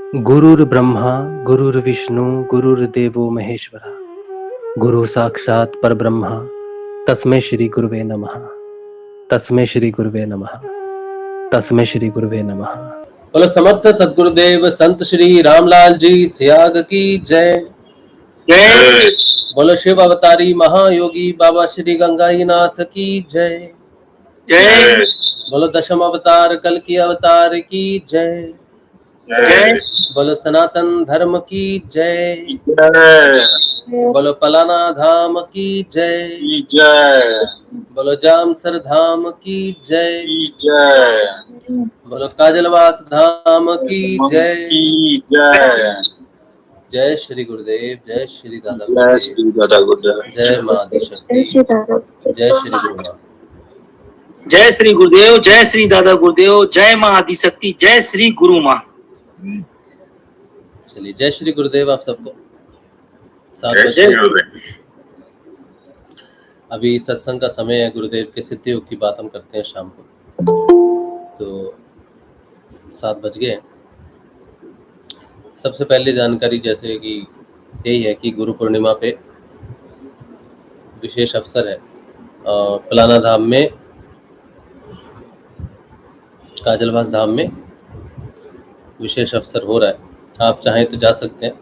गुरुर्ब्रह्मा गुरुर्विष्णु गुरुर्देवो महेश्वरा गुरु साक्षात परब्रह्मा तस्मै श्री गुरुवे नमः। तस्मै श्री गुरुवे नमः। तस्मै श्री गुरुवे नमः। बोलो समर्थ सद्गुरुदेव संत श्री रामलाल जी सियाग की जय जय। बोलो शिव अवतारी महायोगी बाबा श्री गंगाईनाथ की जय जय। बोलो दशम अवतार कल की अवतार की जय जय। बोलो सनातन धर्म की जय जय। बोलो पलाना धाम की जय जय। बोलो जामसर धाम की जय जय। बोलो काजलवास धाम की जय जय। जय श्री गुरुदेव जय श्री दादा जय श्री दादा गुरुदेव जय मां आदिशक्ति जय श्री गुरु मां। जय श्री गुरुदेव जय श्री दादा गुरुदेव जय मां आदिशक्ति जय श्री गुरु मां। चलिए जय श्री गुरुदेव आप सबको। अभी सत्संग का समय है, गुरुदेव के सिद्ध योग की बात हम करते हैं शाम को, तो 7 बज गए। सबसे पहले जानकारी जैसे कि यही है कि गुरु पूर्णिमा पे विशेष अवसर है। पलाना धाम में, काजलवास धाम में विशेष अवसर हो रहा है। आप चाहें तो जा सकते हैं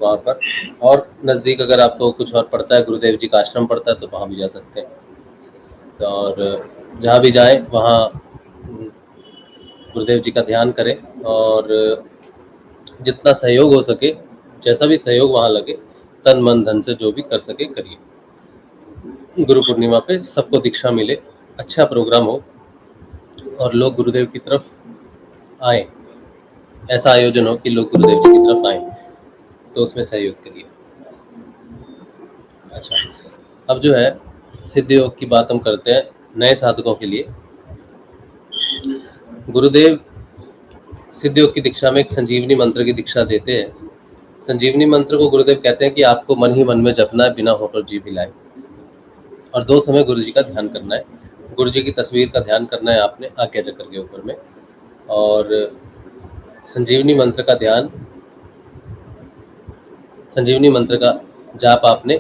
वहाँ पर, और नज़दीक अगर आपको कुछ और पड़ता है, गुरुदेव जी का आश्रम पड़ता है, तो वहाँ भी जा सकते हैं। और जहाँ भी जाएं वहाँ गुरुदेव जी का ध्यान करें, और जितना सहयोग हो सके, जैसा भी सहयोग वहाँ लगे, तन मन धन से जो भी कर सके करिए। गुरु पूर्णिमा पे सबको दीक्षा मिले, अच्छा प्रोग्राम हो और लोग गुरुदेव की तरफ आए, ऐसा आयोजन हो कि लोग गुरुदेव जी की तरफ आए, तो उसमें सहयोग करिए। अच्छा, अब जो है सिद्ध योग की बात हम करते हैं नए साधकों के लिए। गुरुदेव सिद्ध योग की दीक्षा में एक संजीवनी मंत्र की दीक्षा देते हैं। संजीवनी मंत्र को गुरुदेव कहते हैं कि आपको मन ही मन में जपना है, बिना होठ और जीभ हिलाए, और 2 समय गुरु जी का ध्यान करना है। गुरु जी की तस्वीर का ध्यान करना है आपने आज्ञा चक्र के ऊपर में, और संजीवनी मंत्र का ध्यान, संजीवनी मंत्र का जाप आपने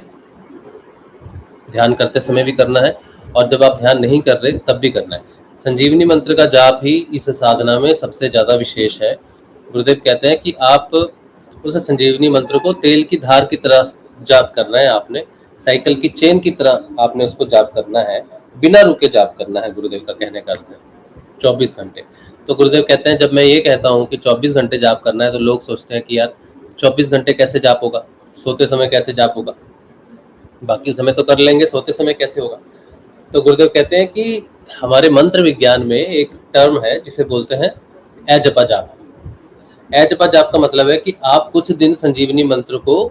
ध्यान करते समय भी करना है, और जब आप ध्यान नहीं कर रहे तब भी करना है। संजीवनी मंत्र का जाप ही इस साधना में सबसे ज़्यादा विशेष है। गुरुदेव कहते हैं कि आप उस संजीवनी मंत्र को तेल की धार की तरह जाप करना है आपने, साइकिल की चेन की तरह आपने उसको जाप करना है, बिना रुके जाप करना है। गुरुदेव का कहने का अर्थ है 24 घंटे। तो गुरुदेव कहते हैं जब मैं ये कहता हूँ कि 24 घंटे जाप करना है, तो लोग सोचते हैं कि यार 24 घंटे कैसे जाप होगा, सोते समय कैसे जाप होगा, बाकी समय तो कर लेंगे, सोते समय कैसे होगा। तो गुरुदेव कहते हैं कि हमारे मंत्र विज्ञान में एक टर्म है जिसे बोलते हैं अजपा जाप। अजपा जाप का मतलब है कि आप कुछ दिन संजीवनी मंत्र को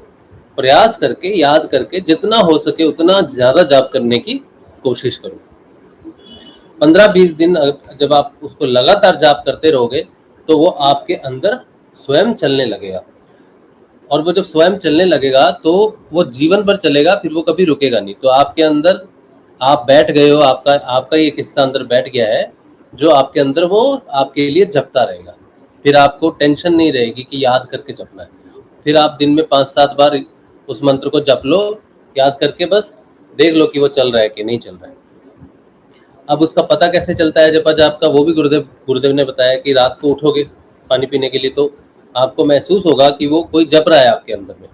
प्रयास करके, याद करके, जितना हो सके उतना ज़्यादा जाप करने की कोशिश करो। 15-20 दिन जब आप उसको लगातार जाप करते रहोगे तो वो आपके अंदर स्वयं चलने लगेगा, और वो जब स्वयं चलने लगेगा तो वो जीवन भर चलेगा, फिर वो कभी रुकेगा नहीं। तो आपके अंदर आप बैठ गए हो, आपका ये किस्सा अंदर बैठ गया है, जो आपके अंदर वो आपके लिए जपता रहेगा। फिर आपको टेंशन नहीं रहेगी कि याद करके जपना है। फिर आप दिन में 5-7 बार उस मंत्र को जप लो, याद करके बस देख लो कि वो चल रहा है कि नहीं चल रहा है। अब उसका पता कैसे चलता है जपा जाप का, वो भी गुरुदेव ने बताया कि रात को उठोगे पानी पीने के लिए तो आपको महसूस होगा कि वो कोई जप रहा है आपके अंदर में,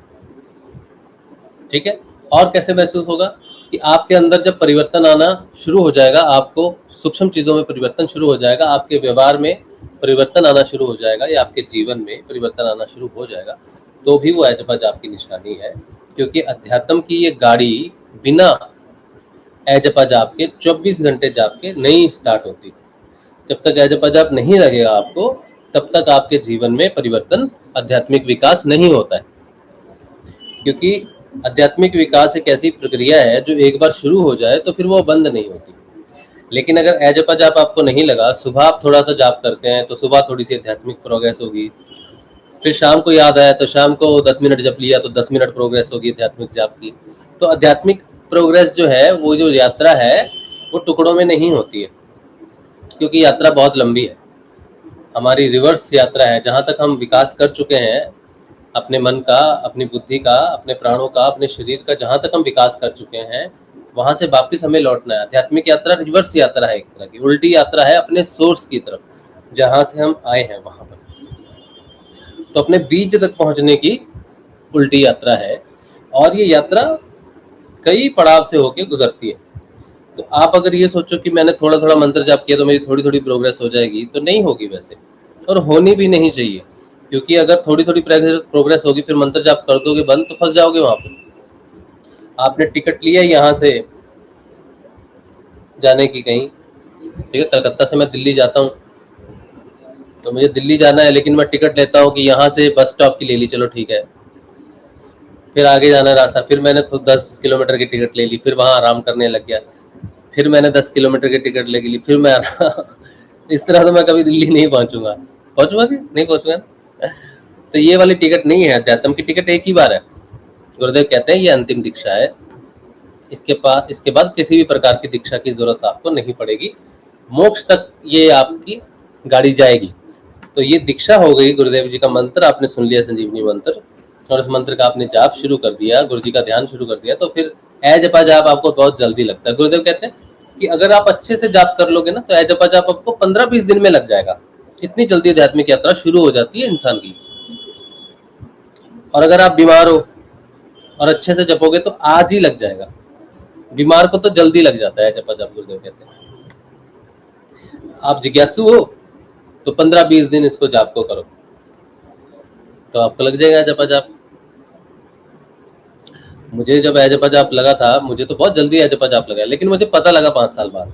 ठीक है। और कैसे महसूस होगा कि आपके अंदर जब परिवर्तन आना शुरू हो जाएगा, आपको सूक्ष्म चीज़ों में परिवर्तन शुरू हो जाएगा, आपके व्यवहार में परिवर्तन आना शुरू हो जाएगा, या आपके जीवन में परिवर्तन आना शुरू हो जाएगा, तो भी वो अजपा जाप की निशानी है। क्योंकि अध्यात्म की ये गाड़ी बिना अजपा जाप के 24 घंटे जाप के नहीं स्टार्ट होती। जब तक अजपा जाप नहीं लगेगा आपको, तब तक आपके जीवन में परिवर्तन, आध्यात्मिक विकास नहीं होता है। क्योंकि आध्यात्मिक विकास एक ऐसी प्रक्रिया है जो एक बार शुरू हो जाए तो फिर वो बंद नहीं होती। लेकिन अगर अजपा जाप आपको नहीं लगा, सुबह आप थोड़ा सा जाप करते हैं तो सुबह थोड़ी सी आध्यात्मिक प्रोग्रेस होगी, फिर शाम को याद आया तो शाम को 10 मिनट जप लिया तो 10 मिनट प्रोग्रेस होगी आध्यात्मिक जाप की। तो आध्यात्मिक प्रोग्रेस जो है, वो जो यात्रा है वो टुकड़ों में नहीं होती है, क्योंकि यात्रा बहुत लंबी है। हमारी रिवर्स यात्रा है, जहाँ तक हम विकास कर चुके हैं अपने मन का, अपनी बुद्धि का, अपने प्राणों का, अपने शरीर का, जहाँ तक हम विकास कर चुके हैं वहां से वापस हमें लौटना है। आध्यात्मिक यात्रा रिवर्स यात्रा है, एक तरह की उल्टी यात्रा है अपने सोर्स की तरफ, जहां से हम आए हैं वहां पर। तो अपने बीज तक पहुंचने की उल्टी यात्रा है, और ये यात्रा कई पड़ाव से होके गुजरती है। तो आप अगर ये सोचो कि मैंने थोड़ा थोड़ा मंत्र जाप किया तो मेरी थोड़ी थोड़ी प्रोग्रेस हो जाएगी, तो नहीं होगी वैसे, और होनी भी नहीं चाहिए। क्योंकि अगर थोड़ी थोड़ी प्रोग्रेस होगी फिर मंत्र जाप कर दोगे बंद तो फंस जाओगे वहां पर। आपने टिकट लिया यहाँ से जाने की कहीं, ठीक है, कलकत्ता से मैं दिल्ली जाता हूँ, तो मुझे दिल्ली जाना है, लेकिन मैं टिकट लेता हूँ कि यहाँ से बस स्टॉप की ले ली, चलो ठीक है, फिर आगे जाना है रास्ता, फिर मैंने तो 10 किलोमीटर की टिकट ले ली, फिर वहाँ आराम करने लग गया, फिर मैंने 10 किलोमीटर की टिकट ले ली, फिर मैं इस तरह तो मैं कभी दिल्ली नहीं पहुंचूंगा। पहुंचूंगा कि नहीं पहुंचूंगा? तो ये वाली टिकट नहीं है, अध्यात्म की टिकट एक ही बार है। गुरुदेव कहते हैं ये अंतिम दीक्षा है, इसके बाद किसी भी प्रकार की दीक्षा की जरूरत आपको नहीं पड़ेगी, मोक्ष तक ये आपकी गाड़ी जाएगी। तो ये दीक्षा हो गई, गुरुदेव जी का मंत्र आपने सुन लिया, संजीवनी मंत्र, और उस मंत्र का आपने जाप शुरू कर दिया, गुरु जी का ध्यान शुरू कर दिया, तो फिर ए जपा जाप आपको बहुत जल्दी लगता है। गुरुदेव कहते हैं कि अगर आप अच्छे से जाप कर लोगे ना तो ए जपा जाप आपको 15-20 दिन में लग जाएगा। इतनी जल्दी आध्यात्मिक यात्रा शुरू हो जाती है इंसान की। और अगर आप बीमार हो और अच्छे से जपोगे तो आज ही लग जाएगा, बीमार को तो जल्दी लग जाता है जपा जाप, गुरुदेव कहते हैं। आप जिज्ञासु हो तो 15-20 दिन इसको जाप को करो तो आपको लग जाएगा जपा जाप। मुझे जब जपा जाप लगा था, मुझे तो बहुत जल्दी जपा जाप लगा, लेकिन मुझे पता लगा 5 साल बाद,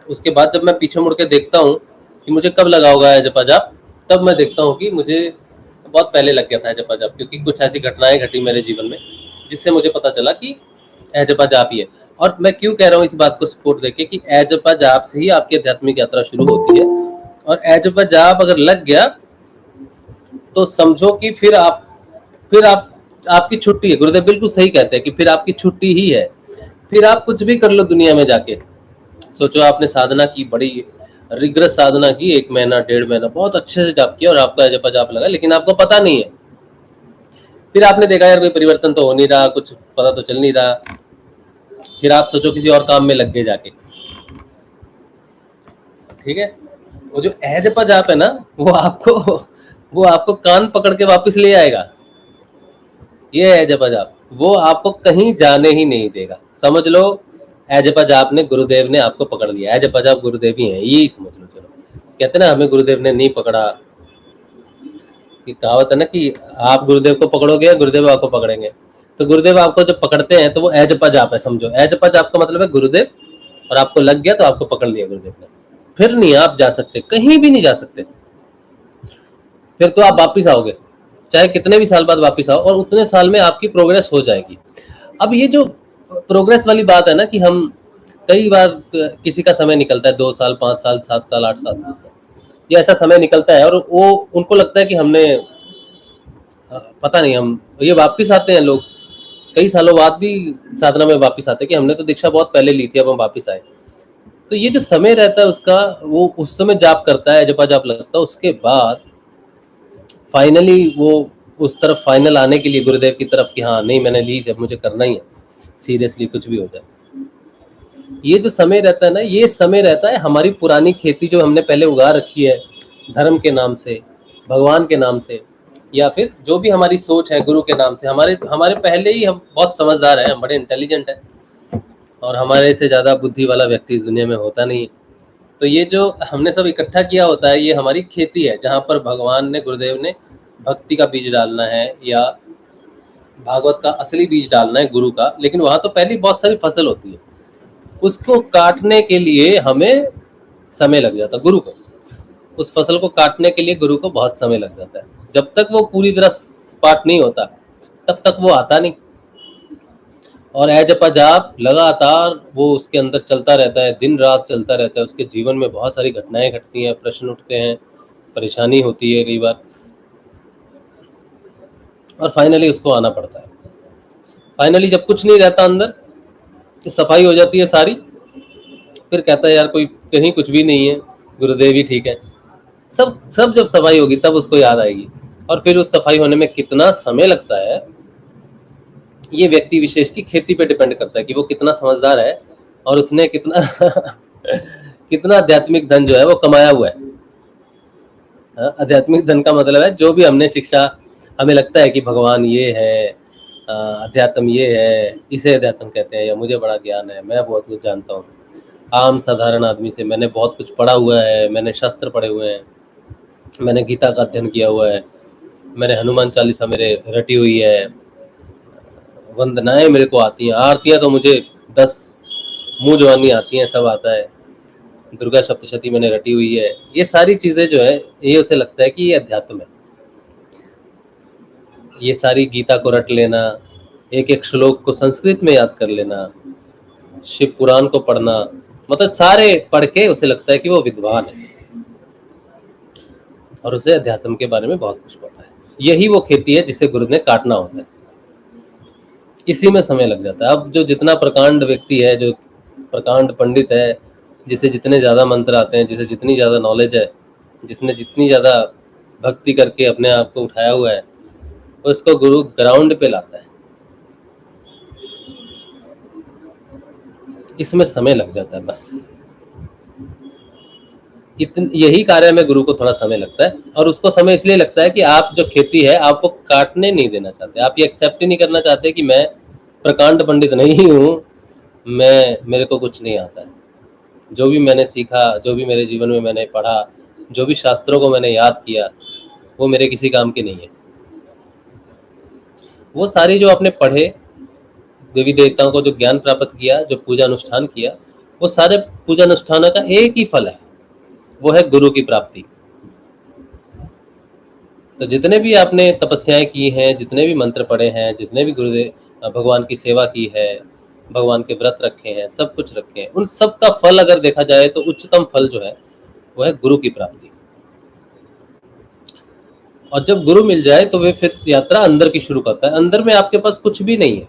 उसके बाद जब मैं पीछे मुड़ के देखता हूँ कि मुझे कब लगा होगा जपा जाप, तब मैं देखता हूँ कि मुझे बहुत पहले लग गया था जपा जाप, क्योंकि कुछ ऐसी घटनाएं घटी मेरे जीवन में जिससे मुझे पता चला कि जपा जाप ही है। और मैं क्यों कह रहा हूँ इस बात को सपोर्ट देके कि जपा जाप से ही आपकी आध्यात्मिक यात्रा शुरू होती है, और जपा जाप अगर लग गया तो समझो कि फिर आपकी छुट्टी है। गुरुदेव बिल्कुल सही कहते हैं कि फिर आपकी छुट्टी ही है, फिर आप कुछ भी कर लो दुनिया में जाके। सोचो आपने साधना की, बड़ी रिग्रेस साधना की, 1 महीना 1.5 महीना बहुत अच्छे से जाप किया और आपका जपा जाप लगा, लेकिन आपको पता नहीं है। फिर आपने देखा यार कोई परिवर्तन तो हो नहीं रहा, कुछ पता तो चल नहीं रहा, फिर आप सोचो किसी और काम में लग गए जाके, ठीक है। वो जो जपा जाप है ना, वो आपको कान पकड़ के वापस ले आएगा। ये जपा जाप वो आपको कहीं जाने ही नहीं देगा। समझ लो जपा जाप ने, गुरुदेव ने आपको पकड़ लिया, जपा जाप गुरुदेव ही है, यही समझ लो। चलो, कहते ना हमें गुरुदेव ने नहीं पकड़ा, कि कहावत है ना कि आप गुरुदेव को पकड़ोगे गुरुदेव आपको पकड़ेंगे। तो गुरुदेव आपको जब पकड़ते हैं तो वो जपा जाप है, समझो। जपा जाप का मतलब है गुरुदेव, और आपको लग गया तो आपको पकड़ लिया गुरुदेव ने, फिर नहीं आप जा सकते, कहीं भी नहीं जा सकते। फिर तो आप वापिस आओगे, चाहे कितने भी साल बाद वापिस आओ, और उतने साल में आपकी प्रोग्रेस हो जाएगी। अब ये जो प्रोग्रेस वाली बात है ना कि हम कई बार, किसी का समय निकलता है 2 साल 5 साल 7 साल 8 साल 10 साल, ये ऐसा समय निकलता है, और वो उनको लगता है कि हमने पता नहीं, हम ये वापिस आते हैं लोग कई सालों बाद भी साधना में वापिस आते हैं कि हमने तो दीक्षा बहुत पहले ली थी, अब हम वापिस आए। तो ये जो समय रहता है उसका, वो उस समय जाप करता है, जपा जाप लगता है, उसके बाद फाइनली वो उस तरफ फाइनल आने के लिए गुरुदेव की तरफ कि हाँ नहीं मैंने ली, जब मुझे करना ही है सीरियसली, कुछ भी हो जाए। ये जो समय रहता है ना, ये समय रहता है हमारी पुरानी खेती जो हमने पहले उगा रखी है धर्म के नाम से, भगवान के नाम से, या फिर जो भी हमारी सोच है गुरु के नाम से। हमारे पहले ही हम बहुत समझदार हैं, हम बड़े इंटेलिजेंट हैं, और हमारे से ज़्यादा बुद्धि वाला व्यक्ति इस दुनिया में होता नहीं है। तो ये जो हमने सब इकट्ठा किया होता है, ये हमारी खेती है, जहाँ पर भगवान ने, गुरुदेव ने भक्ति का बीज डालना है या भागवत का असली बीज डालना है गुरु का, लेकिन वहाँ तो पहले बहुत सारी फसल होती है, उसको काटने के लिए हमें समय लग जाता है। गुरु को उस फसल को काटने के लिए गुरु को बहुत समय लग जाता है। जब तक वो पूरी तरह सपाट नहीं होता तब तक वो आता नहीं। और जपा जाप लगातार वो उसके अंदर चलता रहता है, दिन रात चलता रहता है। उसके जीवन में बहुत सारी घटनाएं घटती हैं, प्रश्न उठते हैं, परेशानी होती है कई बार, और फाइनली उसको आना पड़ता है। फाइनली जब कुछ नहीं रहता अंदर, तो सफाई हो जाती है सारी, फिर कहता है यार कोई कहीं कुछ भी नहीं है, गुरुदेव ही ठीक है। सब सब जब सफाई होगी तब उसको याद आएगी। और फिर उस सफाई होने में कितना समय लगता है, ये व्यक्ति विशेष की खेती पे डिपेंड करता है कि वो कितना समझदार है और उसने कितना कितना आध्यात्मिक धन जो है वो कमाया हुआ है। आध्यात्मिक धन का मतलब है जो भी हमने शिक्षा, हमें लगता है कि भगवान ये है, अध्यात्म ये है, इसे अध्यात्म कहते हैं, या मुझे बड़ा ज्ञान है, मैं बहुत कुछ जानता हूँ। आम साधारण आदमी से मैंने बहुत कुछ पढ़ा हुआ है, मैंने शास्त्र पढ़े हुए हैं, मैंने गीता का अध्ययन किया हुआ है, मैंने हनुमान चालीसा मेरे रटी हुई है, वंदनाएं मेरे को आती हैं, आरतियां तो मुझे 10 मुंह जवानी आती हैं, सब आता है, दुर्गा सप्तशती मैंने रटी हुई है। ये सारी चीजें जो है ये उसे लगता है कि ये अध्यात्म है। ये सारी गीता को रट लेना, एक एक श्लोक को संस्कृत में याद कर लेना, शिव पुराण को पढ़ना, मतलब सारे पढ़ के उसे लगता है कि वो विद्वान है और उसे अध्यात्म के बारे में बहुत कुछ पता है। यही वो खेती है जिसे गुरु ने काटना होता है, इसी में समय लग जाता है। अब जो जितना प्रकांड व्यक्ति है, जो प्रकांड पंडित है, जिसे जितने ज्यादा मंत्र आते हैं, जिसे जितनी ज्यादा नॉलेज है, जिसने जितनी ज्यादा भक्ति करके अपने आप को उठाया हुआ है, उसको गुरु ग्राउंड पे लाता है। इसमें समय लग जाता है बस। यही कार्य में गुरु को थोड़ा समय लगता है, और उसको समय इसलिए लगता है कि आप जो खेती है आप वो काटने नहीं देना चाहते, आप ये एक्सेप्ट ही नहीं करना चाहते कि मैं प्रकांड पंडित नहीं हूँ, मेरे को कुछ नहीं आता है। जो भी मैंने सीखा, जो भी मेरे जीवन में मैंने पढ़ा, जो भी शास्त्रों को मैंने याद किया, वो मेरे किसी काम के नहीं है। वो सारी जो आपने पढ़े, देवी देवताओं को जो ज्ञान प्राप्त किया, जो पूजा अनुष्ठान किया, वो सारे पूजा अनुष्ठानों का एक ही फल है, वो है गुरु की प्राप्ति। तो जितने भी आपने तपस्याएं की हैं, जितने भी मंत्र पढ़े हैं, जितने भी गुरुदेव भगवान की सेवा की है, भगवान के व्रत रखे हैं, सब कुछ रखे हैं, उन सब का फल अगर देखा जाए तो उच्चतम फल जो है वो है गुरु की प्राप्ति। और जब गुरु मिल जाए तो वे फिर यात्रा अंदर की शुरू करता है। अंदर में आपके पास कुछ भी नहीं है।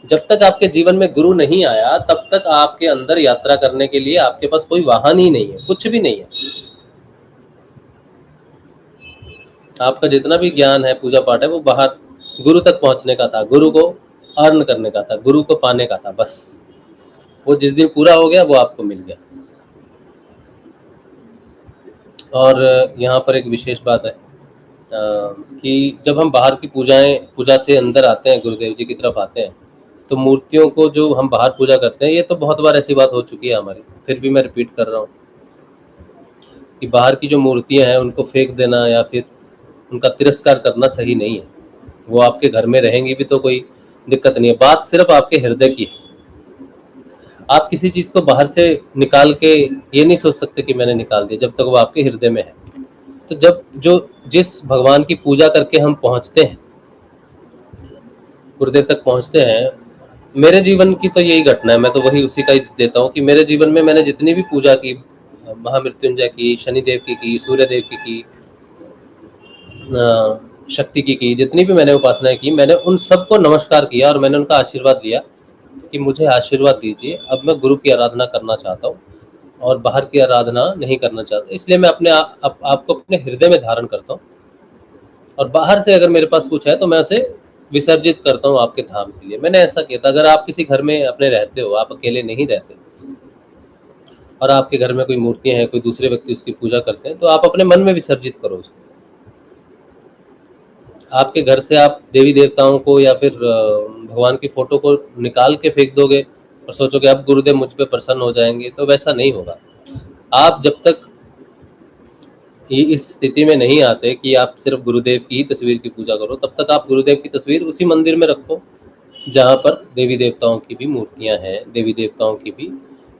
जब तक आपके जीवन में गुरु नहीं आया तब तक आपके अंदर यात्रा करने के लिए आपके पास कोई वाहन ही नहीं है, कुछ भी नहीं है। आपका जितना भी ज्ञान है, पूजा पाठ है, वो बाहर गुरु तक पहुंचने का था, गुरु को अर्न करने का था, गुरु को पाने का था, बस। वो जिस दिन पूरा हो गया वो आपको मिल गया। और यहाँ पर एक विशेष बात है कि जब हम बाहर की पूजा से अंदर आते हैं, गुरुदेव जी की तरफ आते हैं, तो मूर्तियों को जो हम बाहर पूजा करते हैं, ये तो बहुत बार ऐसी बात हो चुकी है हमारी, फिर भी मैं रिपीट कर रहा हूँ कि बाहर की जो मूर्तियां हैं उनको फेंक देना या फिर उनका तिरस्कार करना सही नहीं है। वो आपके घर में रहेंगी भी तो कोई दिक्कत नहीं है, बात सिर्फ आपके हृदय की है। आप किसी चीज को बाहर से निकाल के ये नहीं सोच सकते कि मैंने निकाल दिया, जब तक वो आपके हृदय में है। तो जब जिस भगवान की पूजा करके हम पहुंचते हैं, गुरुदेव तक पहुंचते हैं, मेरे जीवन की तो यही घटना है, मैं तो वही उसी का ही देता हूँ कि मेरे जीवन में मैंने जितनी भी पूजा की, महामृत्युंजय की, शनिदेव की, सूर्य देव की, शक्ति की, जितनी भी मैंने उपासनाएं की, मैंने उन सबको नमस्कार किया और मैंने उनका आशीर्वाद लिया कि मुझे आशीर्वाद दीजिए, अब मैं गुरु की आराधना करना चाहता हूँ और बाहर की आराधना नहीं करना चाहता। इसलिए मैं अपने आपको अपने हृदय में धारण करता हूँ, और बाहर से अगर मेरे पास कुछ है तो मैं उसे विसर्जित करता हूँ आपके धाम के लिए। मैंने ऐसा किया था। अगर आप किसी घर में अपने रहते हो, आप अकेले नहीं रहते, और आपके घर में कोई मूर्तियां हैं, कोई दूसरे व्यक्ति उसकी पूजा करते हैं, तो आप अपने मन में विसर्जित करो उसको। आपके घर से आप देवी देवताओं को या फिर भगवान की फोटो को निकाल के फेंक दोगे और सोचोगे अब गुरुदेव मुझ पे प्रसन्न हो जाएंगे, तो वैसा नहीं होगा। आप जब तक ये इस स्थिति में नहीं आते कि आप सिर्फ गुरुदेव की ही तस्वीर की पूजा करो, तब तक आप गुरुदेव की तस्वीर उसी मंदिर में रखो जहाँ पर देवी देवताओं की भी मूर्तियां हैं, देवी देवताओं की भी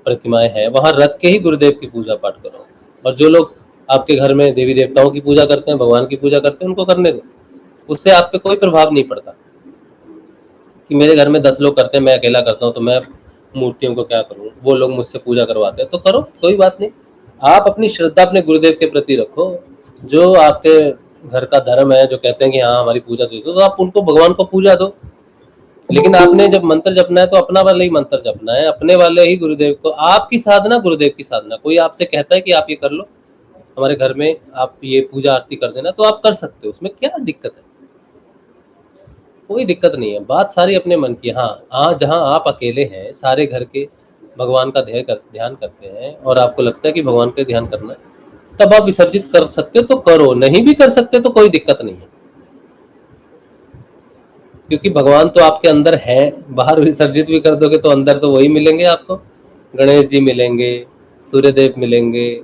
प्रतिमाएं हैं, वहां रख के ही गुरुदेव की पूजा पाठ करो। और जो लोग आपके घर में देवी देवताओं की पूजा करते हैं, भगवान की पूजा करते हैं, उनको करने दो, उससे आप पे कोई प्रभाव नहीं पड़ता कि मेरे घर में 10 लोग करते हैं, मैं अकेला करता हूँ, तो मैं मूर्तियों को क्या करूँ, वो लोग मुझसे पूजा करवाते हैं, तो करो, कोई बात नहीं। आप अपनी श्रद्धा अपने गुरुदेव के प्रति रखो। जो आपके घर का धर्म है, जो कहते हैं कि हाँ हमारी पूजा दे दो, तो आप उनको, भगवान को पूजा दो। लेकिन आपने जब मंत्र जपना है तो अपना वाले ही मंत्र जपना है, अपने वाले ही गुरुदेव को। आपकी साधना गुरुदेव की साधना। कोई आपसे कहता है कि आप ये कर लो, हमारे घर में आप ये पूजा आरती कर देना, तो आप कर सकते हो, उसमें क्या दिक्कत है? कोई दिक्कत नहीं है। बात सारी अपने मन की। हाँ, जहाँ आप अकेले हैं, सारे घर के भगवान का ध्यान करते हैं और आपको लगता है कि भगवान का ध्यान करना है, तब आप विसर्जित कर सकते हो तो करो, नहीं भी कर सकते तो कोई दिक्कत नहीं है, क्योंकि भगवान तो आपके अंदर है। बाहर विसर्जित भी कर दोगे तो अंदर तो वही मिलेंगे आपको, गणेश जी मिलेंगे, सूर्यदेव मिलेंगे,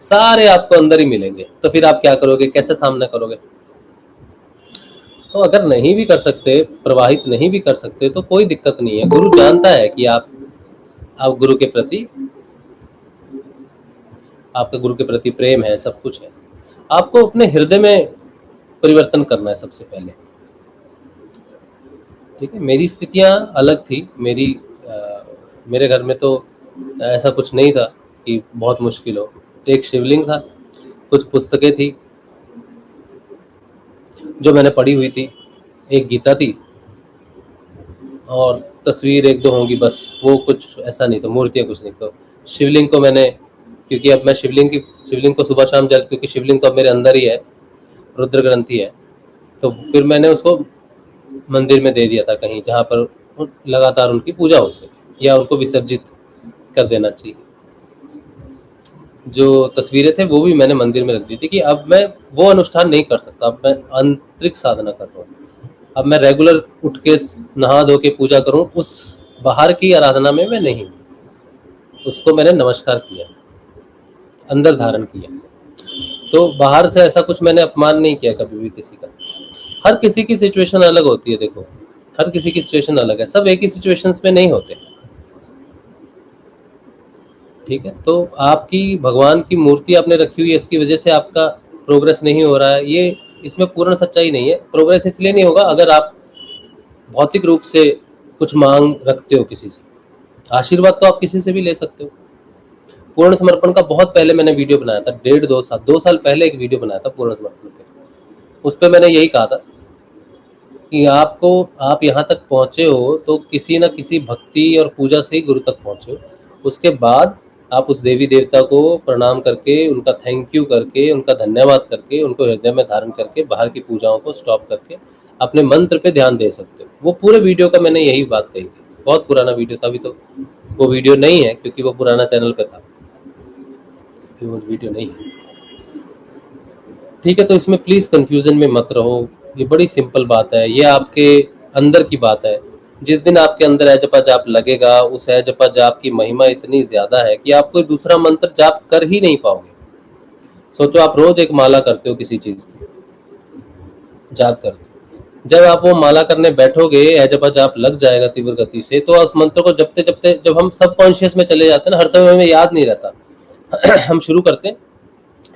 सारे आपको अंदर ही मिलेंगे। तो फिर आप क्या करोगे, कैसे सामना करोगे? तो अगर नहीं भी कर सकते, प्रवाहित नहीं भी कर सकते, तो कोई दिक्कत नहीं है। गुरु जानता है कि आप गुरु के प्रति, आपका गुरु के प्रति प्रेम है, सब कुछ है। आपको अपने हृदय में परिवर्तन करना है सबसे पहले। ठीक है, मेरी स्थितियां अलग थी। मेरे घर में तो ऐसा कुछ नहीं था कि बहुत मुश्किल हो। एक शिवलिंग था, कुछ पुस्तकें थी जो मैंने पढ़ी हुई थी, एक गीता थी और तस्वीर एक दो होंगी बस। वो कुछ ऐसा नहीं था, मूर्तियां कुछ नहीं। तो शिवलिंग को मैंने, क्योंकि अब मैं शिवलिंग को सुबह शाम जल, क्योंकि शिवलिंग तो अब मेरे अंदर ही है, रुद्र ग्रंथि है, तो फिर मैंने उसको मंदिर में दे दिया था कहीं, जहाँ पर लगातार उनकी पूजा हो सके, या उनको विसर्जित कर देना चाहिए। जो तस्वीरें थे वो भी मैंने मंदिर में रख दी थी कि अब मैं वो अनुष्ठान नहीं कर सकता, अब मैं आंतरिक साधना कर रहा हूँ। अब मैं रेगुलर उठ के नहा धो के पूजा करूँ, उस बाहर की आराधना में मैं नहीं, उसको मैंने नमस्कार किया, अंदर धारण किया। तो बाहर से ऐसा कुछ मैंने अपमान नहीं किया कभी भी किसी का। हर किसी की सिचुएशन अलग होती है, देखो हर किसी की सिचुएशन अलग है, सब एक ही सिचुएशंस में नहीं होते। ठीक है, तो आपकी भगवान की मूर्ति आपने रखी हुई है, इसकी वजह से आपका प्रोग्रेस नहीं हो रहा है, ये इसमें पूर्ण सच्चाई नहीं है। प्रोग्रेस इसलिए नहीं होगा अगर आप भौतिक रूप से कुछ मांग रखते हो किसी से। आशीर्वाद तो आप किसी से भी ले सकते हो। पूर्ण समर्पण का बहुत पहले मैंने वीडियो बनाया था, 1.5-2 साल पहले एक वीडियो बनाया था पूर्ण समर्पण पे। उस पर मैंने यही कहा था कि आप यहाँ तक पहुंचे हो तो किसी न किसी भक्ति और पूजा से ही गुरु तक पहुंचे हो। उसके बाद आप उस देवी देवता को प्रणाम करके, उनका थैंक यू करके, उनका धन्यवाद करके, उनको हृदय में धारण करके, बाहर की पूजाओं को स्टॉप करके अपने मंत्र पे ध्यान दे सकते हो। वो पूरे वीडियो का मैंने यही बात कही थी। बहुत पुराना वीडियो था, अभी तो वो वीडियो नहीं है क्योंकि वो पुराना चैनल पे था, वो वीडियो नहीं है। ठीक है, तो इसमें प्लीज कंफ्यूजन में मत रहो, ये बड़ी सिंपल बात है, ये आपके अंदर की बात है। जिस दिन आपके अंदर है जपा जाप लगेगा, उस है जपा जाप की महिमा इतनी ज्यादा है कि आप कोई दूसरा मंत्र जाप कर ही नहीं पाओगे। सोचो, आप रोज एक माला करते हो किसी चीज की, जाप करते, जब आप वो माला करने बैठोगे, है जपा जाप लग जाएगा तीव्र गति से, तो उस मंत्र को जपते जपते जब हम सब कॉन्शियस में चले जाते हैं ना, हर समय हमें याद नहीं रहता। हम शुरू करते हैं,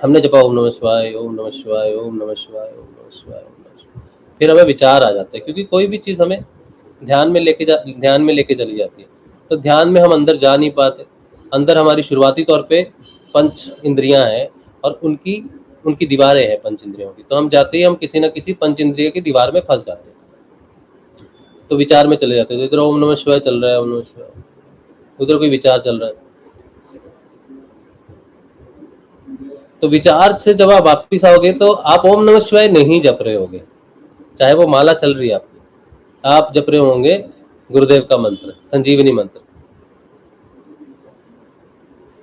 हमने जपा ओम नमः शिवाय, ओम नमः शिवाय, ओम नमः शिवाय, ओम नमः शिवाय, ओम नमः शिवाय, फिर हमें विचार आ जाता है, क्योंकि कोई भी चीज हमें ध्यान में लेके चली जाती है। तो ध्यान में हम अंदर जा नहीं पाते। अंदर हमारी शुरुआती तौर पे पंच इंद्रियां हैं और उनकी उनकी दीवारें हैं पंच इंद्रियों की। तो हम जाते ही हम किसी न किसी पंच इंद्रिय की दीवार में फंस जाते हैं, तो विचार में चले जाते हैं। तो इधर ओम नमः शिवाय चल रहा है, ओम नमः शिवाय, उधर कोई विचार चल रहा है, तो विचार से जब आप वापिस आओगे तो आप ओम नमः शिवाय नहीं जप रहे होगे, चाहे वो माला चल रही है आपकी, आप जप रहे होंगे गुरुदेव का मंत्र, संजीवनी मंत्र।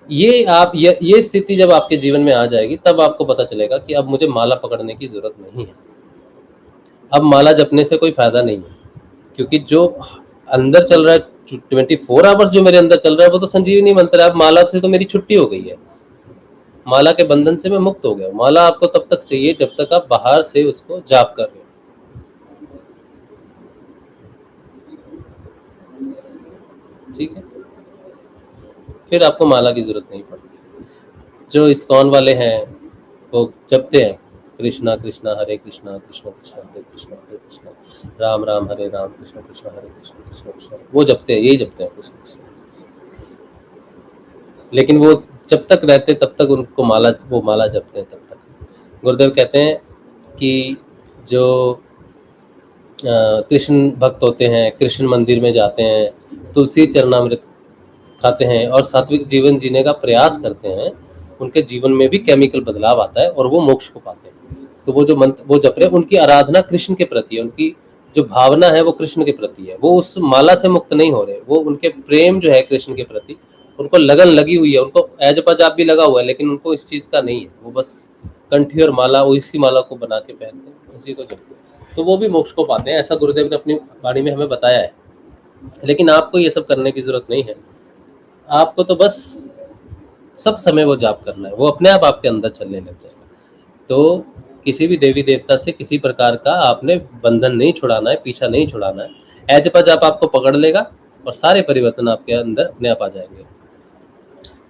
ये स्थिति जब आपके जीवन में आ जाएगी, तब आपको पता चलेगा कि अब मुझे माला पकड़ने की जरूरत नहीं है, अब माला जपने से कोई फायदा नहीं है, क्योंकि जो अंदर चल रहा है 24 आवर्स जो मेरे अंदर चल रहा है वो तो संजीवनी मंत्र है। अब माला से तो मेरी छुट्टी हो गई है, माला के बंधन से मैं मुक्त हो गया। माला आपको तब तक चाहिए जब तक आप बाहर से उसको जाप कर रहे हो। ठीक है, फिर आपको माला की जरूरत नहीं पड़ती। जो इस्कॉन वाले हैं वो जपते हैं कृष्णा कृष्णा हरे कृष्णा, कृष्णा कृष्णा हरे कृष्णा, हरे कृष्णा राम राम हरे राम, कृष्णा कृष्णा हरे कृष्णा, कृष्णा कृष्णा, वो जपते हैं, यही जपते हैं कृष्ण कृष्ण। लेकिन वो जब तक रहते तब तक उनको वो माला जपते हैं तब तक। गुरुदेव कहते हैं कि जो कृष्ण भक्त होते हैं, कृष्ण मंदिर में जाते हैं, तुलसी चरणामृत खाते हैं और सात्विक जीवन जीने का प्रयास करते हैं, उनके जीवन में भी केमिकल बदलाव आता है और वो मोक्ष को पाते हैं। तो वो जो मंत्र वो जप रहे हैं, उनकी आराधना कृष्ण के प्रति है, उनकी जो भावना है वो कृष्ण के प्रति है। वो उस माला से मुक्त नहीं हो रहे, वो उनके प्रेम जो है कृष्ण के प्रति, उनको लगन लगी हुई है, उनको एजपा जाप भी लगा हुआ है, लेकिन उनको इस चीज का नहीं है। वो बस कंठी और माला, उसी माला को बना के पहनते हैं, उसी को जपते हैं, तो वो भी मोक्ष को पाते हैं। ऐसा गुरुदेव ने अपनी वाणी में हमें बताया है। लेकिन आपको ये सब करने की जरूरत नहीं है। आपको तो बस सब समय वो जाप करना है, वो अपने आप आपके अंदर चलने लग जाएगा। तो किसी भी देवी देवता से किसी प्रकार का आपने बंधन नहीं छुड़ाना है, पीछा नहीं छुड़ाना है। एजपा जाप आपको पकड़ लेगा और सारे परिवर्तन आपके अंदर अपने आप आ जाएंगे।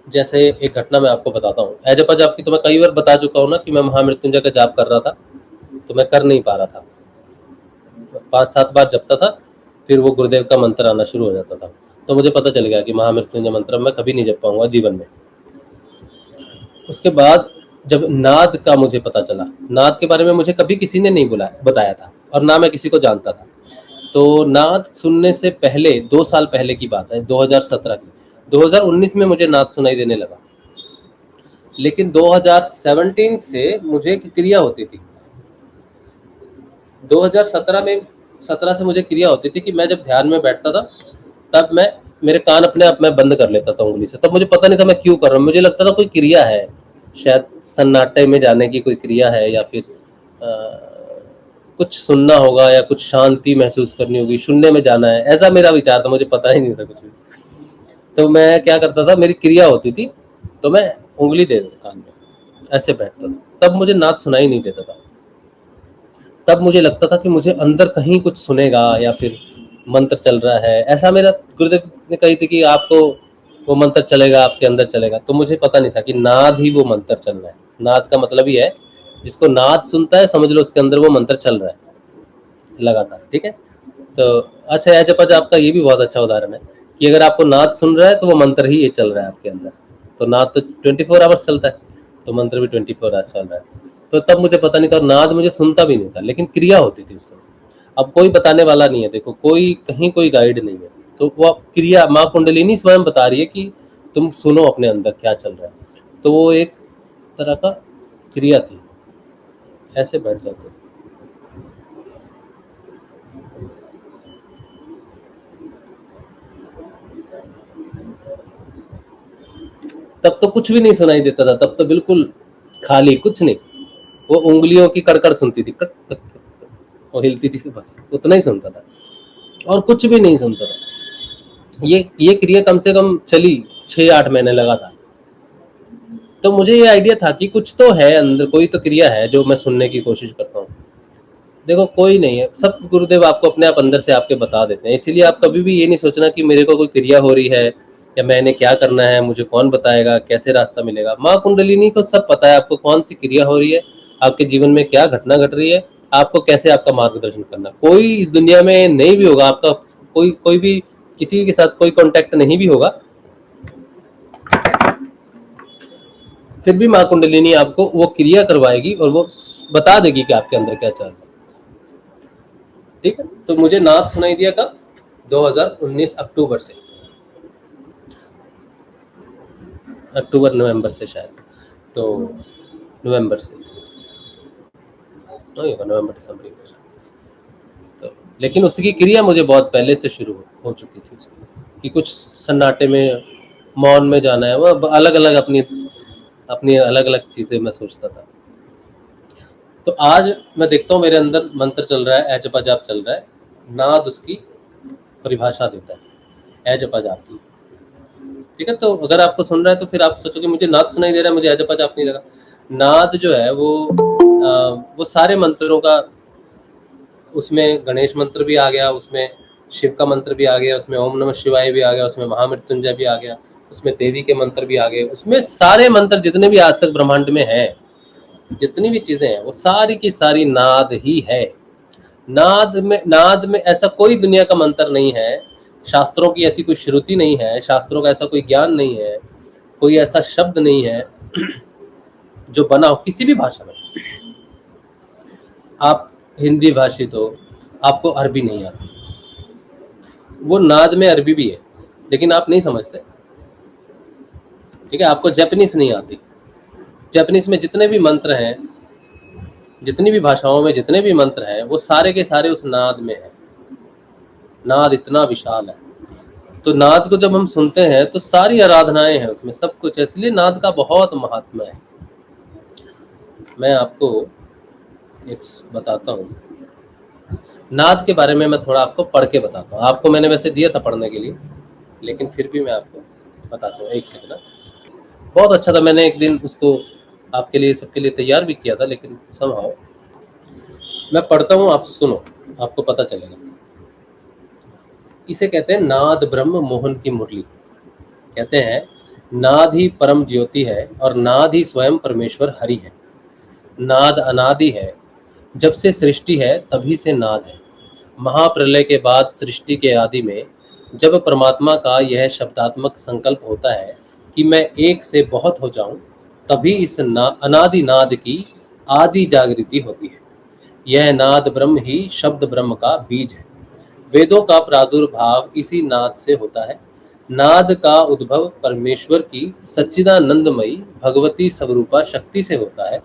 जैसे एक घटना मैं आपको बताता हूँ। एजपा जाप की तो मैं कई बार बता चुका हूँ ना कि मैं महामृत्युंजय का जाप कर रहा था, तो मैं कर नहीं पा रहा था। 5-7 बार जपता था, फिर वो गुरुदेव का मंत्र आना शुरू हो जाता था। तो मुझे पता चल गया कि महामृत्युंजय मंत्र मैं कभी नहीं जप पाऊंगा जीवन में। उसके बाद जब नाद का मुझे पता चला, नाद के बारे में मुझे कभी किसी ने नहीं बताया था, और ना मैं किसी को जानता था। तो नाद सुनने से पहले 2 साल पहले की बात है, 2017 की। 2019 में मुझे नाद सुनाई देने लगा, लेकिन 2017 से मुझे एक क्रिया होती थी। 17 से मुझे क्रिया होती थी कि मैं जब ध्यान में बैठता था, तब मेरे कान अपने आप में बंद कर लेता था उंगली से। तब मुझे पता नहीं था मैं क्यों कर रहा हूँ, मुझे लगता था कोई क्रिया है, शायद सन्नाटे में जाने की कोई क्रिया है, या फिर कुछ सुनना होगा, या कुछ शांति महसूस करनी होगी, शून्य में जाना है, ऐसा मेरा विचार था। मुझे पता ही नहीं था कुछ भी। तो मैं क्या करता था, मेरी क्रिया होती थी तो मैं उंगली दे देता कान में, ऐसे बैठता था। तब मुझे नाद सुनाई नहीं देता था। तब मुझे लगता था कि मुझे अंदर कहीं कुछ सुनेगा, या फिर मंत्र चल रहा है। ऐसा मेरा गुरुदेव ने कही थी कि आपको वो मंत्र चलेगा, आपके अंदर चलेगा। तो मुझे पता नहीं था कि नाद ही वो मंत्र चल रहा है। नाद का मतलब ही है, जिसको नाद सुनता है समझ लो उसके अंदर वो मंत्र चल रहा है लगातार। ठीक है। तो अच्छा, एजपा जाप का ये भी बहुत अच्छा उदाहरण है कि अगर आपको नाद सुन रहा है तो वो मंत्र ही ये चल रहा है आपके अंदर। तो नाद तो 24 आवर्स चलता है, तो मंत्र भी 24 आवर्स चल रहा है। तो तब मुझे पता नहीं था, नाद मुझे सुनता भी नहीं था, लेकिन क्रिया होती थी उस समय। अब कोई बताने वाला नहीं है, देखो कोई कहीं कोई गाइड नहीं है, तो वो क्रिया माँ कुंडलिनी स्वयं बता रही है कि तुम सुनो अपने अंदर क्या चल रहा है। तो वो एक तरह का क्रिया थी, ऐसे बैठ जाते थे। तब तो कुछ भी नहीं सुनाई देता था, तब तो बिल्कुल खाली, कुछ नहीं। वो उंगलियों की कड़कड़ सुनती थी, कट कट कट, वो हिलती थी, बस उतना ही सुनता था और कुछ भी नहीं सुनता था। ये क्रिया कम से कम चली 6-8 महीने लगा था। तो मुझे ये आइडिया था कि कुछ तो है अंदर, कोई तो क्रिया है जो मैं सुनने की कोशिश करता हूँ। देखो कोई नहीं है, सब गुरुदेव आपको अपने आप अंदर से आपके बता देते हैं। इसीलिए आप कभी भी ये नहीं सोचना कि मेरे को कोई क्रिया हो रही है, या मैंने क्या करना है, मुझे कौन बताएगा, कैसे रास्ता मिलेगा। माँ कुंडलिनी को सब पता है, आपको कौन सी क्रिया हो रही है, आपके जीवन में क्या घटना घट रही है, आपको कैसे आपका मार्गदर्शन करना। कोई इस दुनिया में नहीं भी होगा आपका, कोई भी किसी के साथ कोई कांटेक्ट नहीं भी होगा, फिर भी माँ कुंडलिनी आपको वो क्रिया करवाएगी और वो बता देगी कि आपके अंदर क्या चल रहा है। ठीक है। तो मुझे नाद सुनाई दिया कब? 2019 अक्टूबर से, अक्टूबर नवंबर से शायद, तो नवंबर से नहीं होगा, नवंबर दिसंबर ही होगा। तो लेकिन उसकी क्रिया मुझे बहुत पहले से शुरू हो चुकी थी उसकी, कि कुछ सन्नाटे में, मौन में जाना है। वो अलग अलग अपनी अलग अलग चीजें मैं सोचता था। तो आज मैं देखता हूँ मेरे अंदर मंत्र चल रहा है, एजपा जाप चल रहा है। नाद उसकी परिभाषा देता है एजपा जाप की। ठीक है। तो अगर आपको सुन रहा है तो फिर आप सोचोगे मुझे नाद सुनाई दे रहा है, मुझे एजपा जाप नहीं लगा। नाद जो है वो सारे मंत्रों का, उसमें गणेश मंत्र भी आ गया, उसमें शिव का मंत्र भी आ गया, उसमें ओम नमः शिवाय भी आ गया, उसमें महामृत्युंजय भी आ गया, उसमें देवी के मंत्र भी आ गए। उसमें सारे मंत्र जितने भी आज तक ब्रह्मांड में हैं, जितनी भी चीजें हैं, वो सारी की सारी नाद ही है। नाद में ऐसा कोई दुनिया का मंत्र नहीं है, शास्त्रों की ऐसी कोई श्रुति नहीं है, शास्त्रों का ऐसा कोई ज्ञान नहीं है, कोई ऐसा शब्द नहीं है जो बना हो किसी भी भाषा में। आप हिंदी भाषित हो, आपको अरबी नहीं आती, वो नाद में अरबी भी है, लेकिन आप नहीं समझते। ठीक है। आपको जापानीज नहीं आती, जापानीज में जितने भी मंत्र हैं, जितनी भी भाषाओं में जितने भी मंत्र हैं, वो सारे के सारे उस नाद में है। नाद इतना विशाल है, तो नाद को जब हम सुनते हैं तो सारी आराधनाएं हैं उसमें, सब कुछ है। इसलिए नाद का बहुत महात्मा है। मैं आपको एक बताता हूँ, नाद के बारे में मैं थोड़ा आपको पढ़ के बताता हूँ। आपको मैंने वैसे दिया था पढ़ने के लिए, लेकिन फिर भी मैं आपको बताता हूँ। एक सेकंड, बहुत अच्छा था। मैंने एक दिन उसको आपके लिए, सबके लिए तैयार भी किया था, लेकिन समहाउ मैं पढ़ता हूँ, आप सुनो, आपको पता चलेगा। इसे कहते हैं नाद ब्रह्म मोहन की मुरली। कहते हैं नाद ही परम ज्योति है और नाद ही स्वयं परमेश्वर हरि है। नाद अनादि है, जब से सृष्टि है तभी से नाद है। महाप्रलय के बाद सृष्टि के आदि में जब परमात्मा का यह शब्दात्मक संकल्प होता है कि मैं एक से बहुत हो जाऊं, तभी इस अनादि नाद की आदि जागृति होती है। यह नाद ब्रह्म ही शब्द ब्रह्म का बीज है। वेदों का प्रादुर्भाव इसी नाद से होता है। नाद का उद्भव परमेश्वर की सच्चिदानंदमयी भगवती स्वरूपा शक्ति से होता है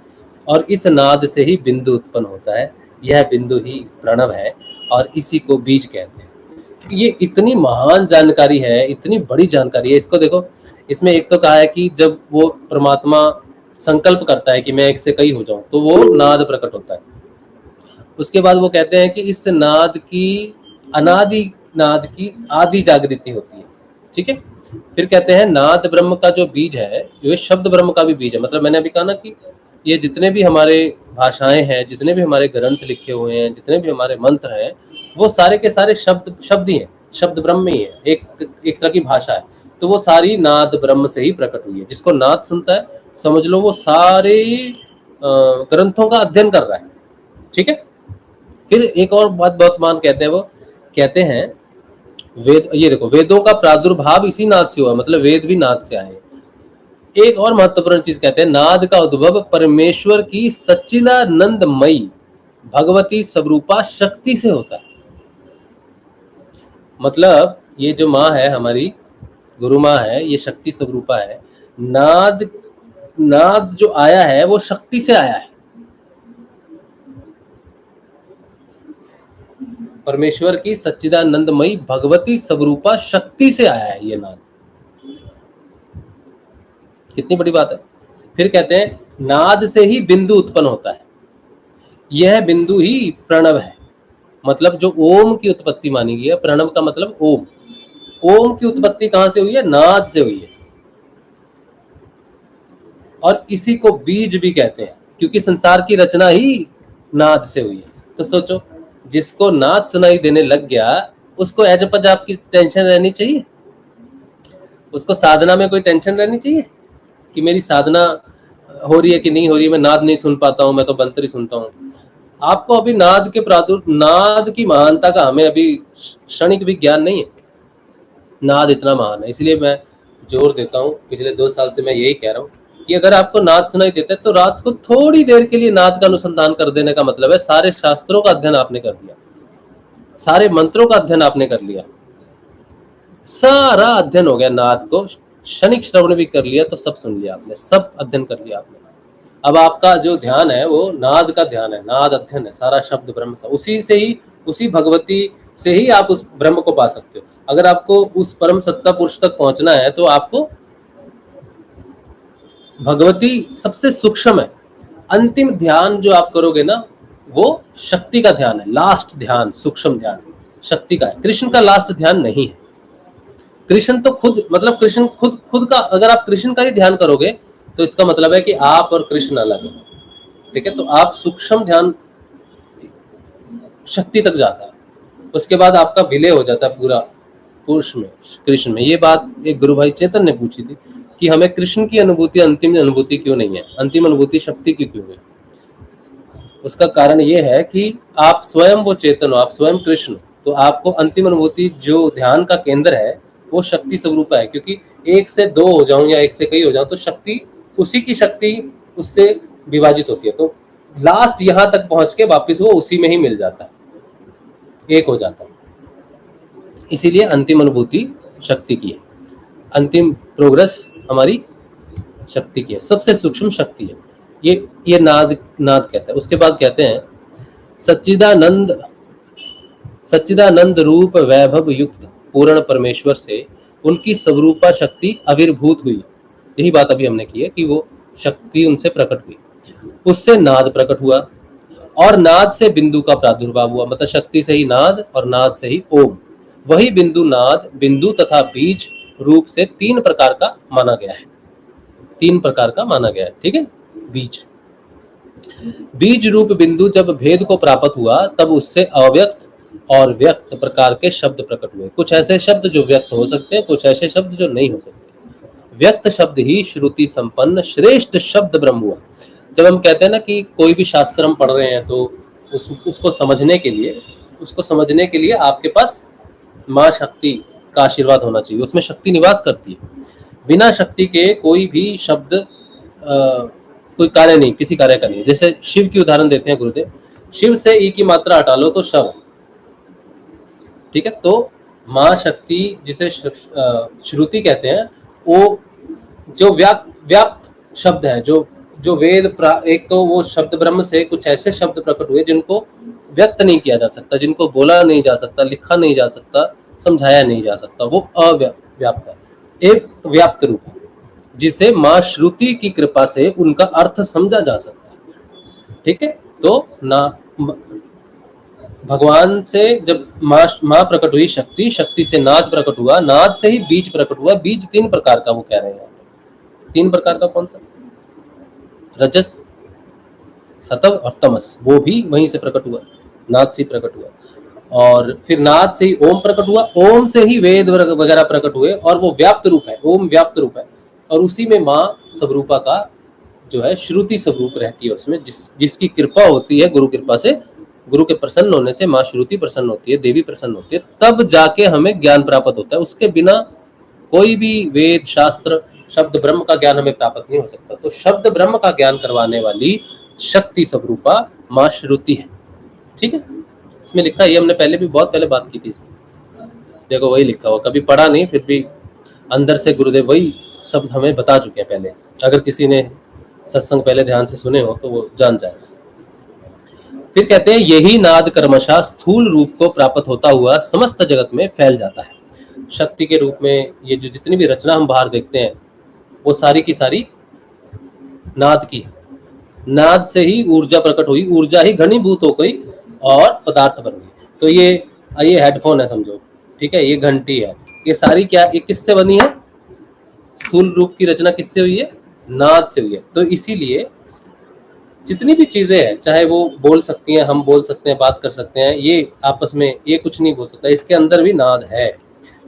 और इस नाद से ही बिंदु उत्पन्न होता है। यह बिंदु ही प्रणव है और इसी को बीज कहते हैं। ये इतनी महान जानकारी है, इतनी बड़ी जानकारी है। इसको देखो, इसमें एक तो कहा है कि जब वो परमात्मा संकल्प करता है कि मैं एक से कई हो जाऊं, तो वो नाद प्रकट होता है। उसके बाद वो कहते हैं कि इस नाद की अनादि नाद की आदि जागृति होती है। ठीक है। फिर कहते हैं नाद ब्रह्म का जो बीज है, ये शब्द ब्रह्म का भी बीज है। मतलब मैंने अभी कहा ना कि ये जितने भी हमारे भाषाएं हैं, जितने भी हमारे ग्रंथ लिखे हुए हैं, जितने भी हमारे मंत्र हैं, वो सारे के सारे शब्द ही हैं, शब्द ब्रह्म ही है, एक तरह की भाषा है। तो वो सारी नाद ब्रह्म से ही प्रकट हुई है। जिसको नाद सुनता है, समझ लो वो सारे ग्रंथों का अध्ययन कर रहा है। ठीक है। फिर एक और बात बहुत मान कहते हैं, वो कहते हैं वेद, ये देखो, वेदों का प्रादुर्भाव इसी नाद से हुआ, मतलब वेद भी नाद से आए। एक और महत्वपूर्ण चीज कहते हैं, नाद का उद्भव परमेश्वर की सच्चिदानंदमयी भगवती स्वरूपा शक्ति से होता है। मतलब ये जो माँ है, हमारी गुरु माँ है, ये शक्ति स्वरूपा है। नाद जो आया है वो शक्ति से आया है। परमेश्वर की सच्चिदानंदमयी भगवती स्वरूपा शक्ति से आया है ये नाद। कितनी बड़ी बात है। फिर कहते हैं नाद से ही बिंदु उत्पन्न होता है। यह बिंदु ही प्रणव है। मतलब जो ओम की उत्पत्ति मानी गई है, प्रणव का मतलब ओम। ओम की उत्पत्ति कहां से हुई है? नाद से हुई है। और इसी को बीज भी कहते हैं, क्योंकि संसार की रचना ही नाद से हुई है। तो सोचो, जिसको नाद सुनाई देने लग गया, उसको एज पंजाब की टेंशन रहनी चाहिए? उसको साधना में कोई टेंशन रहनी चाहिए कि मेरी साधना हो रही है कि नहीं हो रही है, मैं नाद नहीं सुन पाता हूं, मैं तो बंतरी सुनता हूं। आपको अभी नाद की महानता का हमें अभी क्षणिक भी ज्ञान नहीं है। नाद इतना महान है। इसलिए मैं जोर देता हूं, पिछले 2 साल से मैं यही कह रहा हूं कि अगर आपको नाद सुनाई देता है तो रात को थोड़ी देर के लिए नाद का अनुसंधान कर देने का मतलब है सारे शास्त्रों का अध्ययन आपने कर दिया, सारे मंत्रों का अध्ययन आपने कर लिया, सारा अध्ययन हो गया। नाद को क्षणिक श्रवण भी कर लिया तो सब सुन लिया आपने, सब अध्ययन कर लिया आपने। अब आपका जो ध्यान है वो नाद का ध्यान है, नाद अध्ययन है, सारा शब्द ब्रह्म सा, उसी से ही, उसी भगवती से ही आप उस ब्रह्म को पा सकते हो। अगर आपको उस परम सत्ता पुरुष तक पहुंचना है तो आपको भगवती सबसे सूक्ष्म है। अंतिम ध्यान जो आप करोगे ना, वो शक्ति का ध्यान है। लास्ट ध्यान, सूक्ष्म ध्यान शक्ति का है। कृष्ण का लास्ट ध्यान नहीं है। कृष्ण तो खुद, मतलब कृष्ण खुद का, अगर आप कृष्ण का ही ध्यान करोगे तो इसका मतलब है कि आप और कृष्ण अलग है। ठीक है। तो आप सूक्ष्म ध्यान शक्ति तक जाता है, उसके बाद आपका विलय हो जाता है पूरा पुरुष में, कृष्ण में। ये बात एक गुरु भाई चेतन ने पूछी थी कि हमें कृष्ण की अनुभूति अंतिम अनुभूति क्यों नहीं है, अंतिम अनुभूति शक्ति की क्यों है? उसका कारण ये है कि आप स्वयं वो चेतन हो, आप स्वयं कृष्ण, तो आपको अंतिम अनुभूति जो ध्यान का केंद्र है वो शक्ति स्वरूप है। क्योंकि 1 से 2 हो जाऊं या 1 से कई हो जाऊं तो शक्ति, उसी की शक्ति उससे विभाजित होती है। तो लास्ट यहां तक पहुंच के वापिस वो उसी में ही मिल जाता है, एक हो जाता है। इसीलिए अंतिम अनुभूति शक्ति की है, अंतिम प्रोग्रेस हमारी शक्ति की है, सबसे सूक्ष्म शक्ति है। ये नाद नाद कहता है। उसके बाद कहते हैं सच्चिदानंद सच्चिदानंद रूप वैभव युक्त पूर्ण परमेश्वर से उनकी स्वरूपा शक्ति आविर्भूत हुई। यही बात अभी हमने की है कि वो शक्ति उनसे प्रकट हुई, उससे नाद प्रकट हुआ और नाद से बिंदु का प्रादुर्भाव हुआ। मतलब शक्ति से ही नाद और नाद से ही ओम। वही बिंदु नाद बिंदु तथा बीज रूप से 3 प्रकार का माना गया है। 3 प्रकार का माना गया है, ठीक है। बीज रूप बिंदु जब भेद को प्राप्त हुआ तब उससे अव्यक्त और व्यक्त प्रकार के शब्द प्रकट हुए। कुछ ऐसे शब्द जो व्यक्त हो सकते हैं, कुछ ऐसे शब्द जो नहीं हो सकते। व्यक्त शब्द ही श्रुति संपन्न श्रेष्ठ शब्द ब्रह्म हुआ। जब हम कहते हैं ना कि कोई भी शास्त्र हम पढ़ रहे हैं तो उसको समझने के लिए आपके पास माँ शक्ति का आशीर्वाद होना चाहिए, उसमें शक्ति निवास करती है। बिना शक्ति के कोई भी शब्द कोई कार्य नहीं, किसी कार्य का नहीं। जैसे शिव की उदाहरण देते हैं गुरुदेव, शिव से ई की मात्रा हटा लो तो शव, ठीक है। तो माँ शक्ति जिसे श्रुति कहते हैं, वो जो व्याप्त शब्द है, जो वेद एक तो वो शब्द ब्रह्म से कुछ ऐसे शब्द प्रकट हुए जिनको व्यक्त नहीं किया जा सकता, जिनको बोला नहीं जा सकता, लिखा नहीं जा सकता, समझाया नहीं जा सकता, वो अव्याप्त है। एक व्याप्त रूप है जिसे माँ श्रुति की कृपा से उनका अर्थ समझा जा सकता है, ठीक है। तो ना भगवान से जब माँ प्रकट हुई, शक्ति से नाद प्रकट हुआ, नाद से ही बीज प्रकट हुआ। बीज 3 प्रकार का वो कह रहे हैं। 3 प्रकार का कौन सा? रजस, सतव और तमस, वो भी वहीं से प्रकट हुआ, नाद से प्रकट हुआ। और फिर नाद से ही ओम प्रकट हुआ, ओम से ही वेद वगैरह प्रकट हुए, और वो व्याप्त रूप है, ओम व्याप्त रूप है। और उसी में माँ स्वरूपा का जो है श्रुति स्वरूप रहती है, उसमें जिसकी कृपा होती है, गुरु कृपा से, गुरु के प्रसन्न होने से माँ श्रुति प्रसन्न होती है, देवी प्रसन्न होती है, तब जाके हमें ज्ञान प्राप्त होता है। उसके बिना कोई भी वेद शास्त्र शब्द ब्रह्म का ज्ञान हमें प्राप्त नहीं हो सकता। तो शब्द ब्रह्म का ज्ञान करवाने वाली शक्ति स्वरूपा माँ श्रुति है, ठीक है। इसमें लिखा है, ये हमने पहले भी बहुत पहले बात की थी इसमें, देखो वही लिखा हुआ, कभी पढ़ा नहीं, फिर भी अंदर से गुरुदेव वही शब्द हमें बता चुके हैं पहले। अगर किसी ने सत्संग पहले ध्यान से सुने हो तो वो जान जाएगा। फिर कहते हैं यही नाद कर्मशः स्थूल रूप को प्राप्त होता हुआ समस्त जगत में फैल जाता है। शक्ति के रूप में ये जो जितनी भी रचना हम बाहर देखते हैं वो सारी की सारी नाद की है। नाद से ही ऊर्जा प्रकट हुई, ऊर्जा ही घनीभूत हो गई और पदार्थ बन गई। तो ये हेडफोन है समझो, ठीक है, ये घंटी है, ये सारी क्या, ये किससे बनी है? स्थूल रूप की रचना किससे हुई है? नाद से हुई है। तो इसीलिए जितनी भी चीजें हैं, चाहे वो बोल सकती हैं, हम बोल सकते हैं, बात कर सकते हैं, ये आपस में ये कुछ नहीं बोल सकता, इसके अंदर भी नाद है।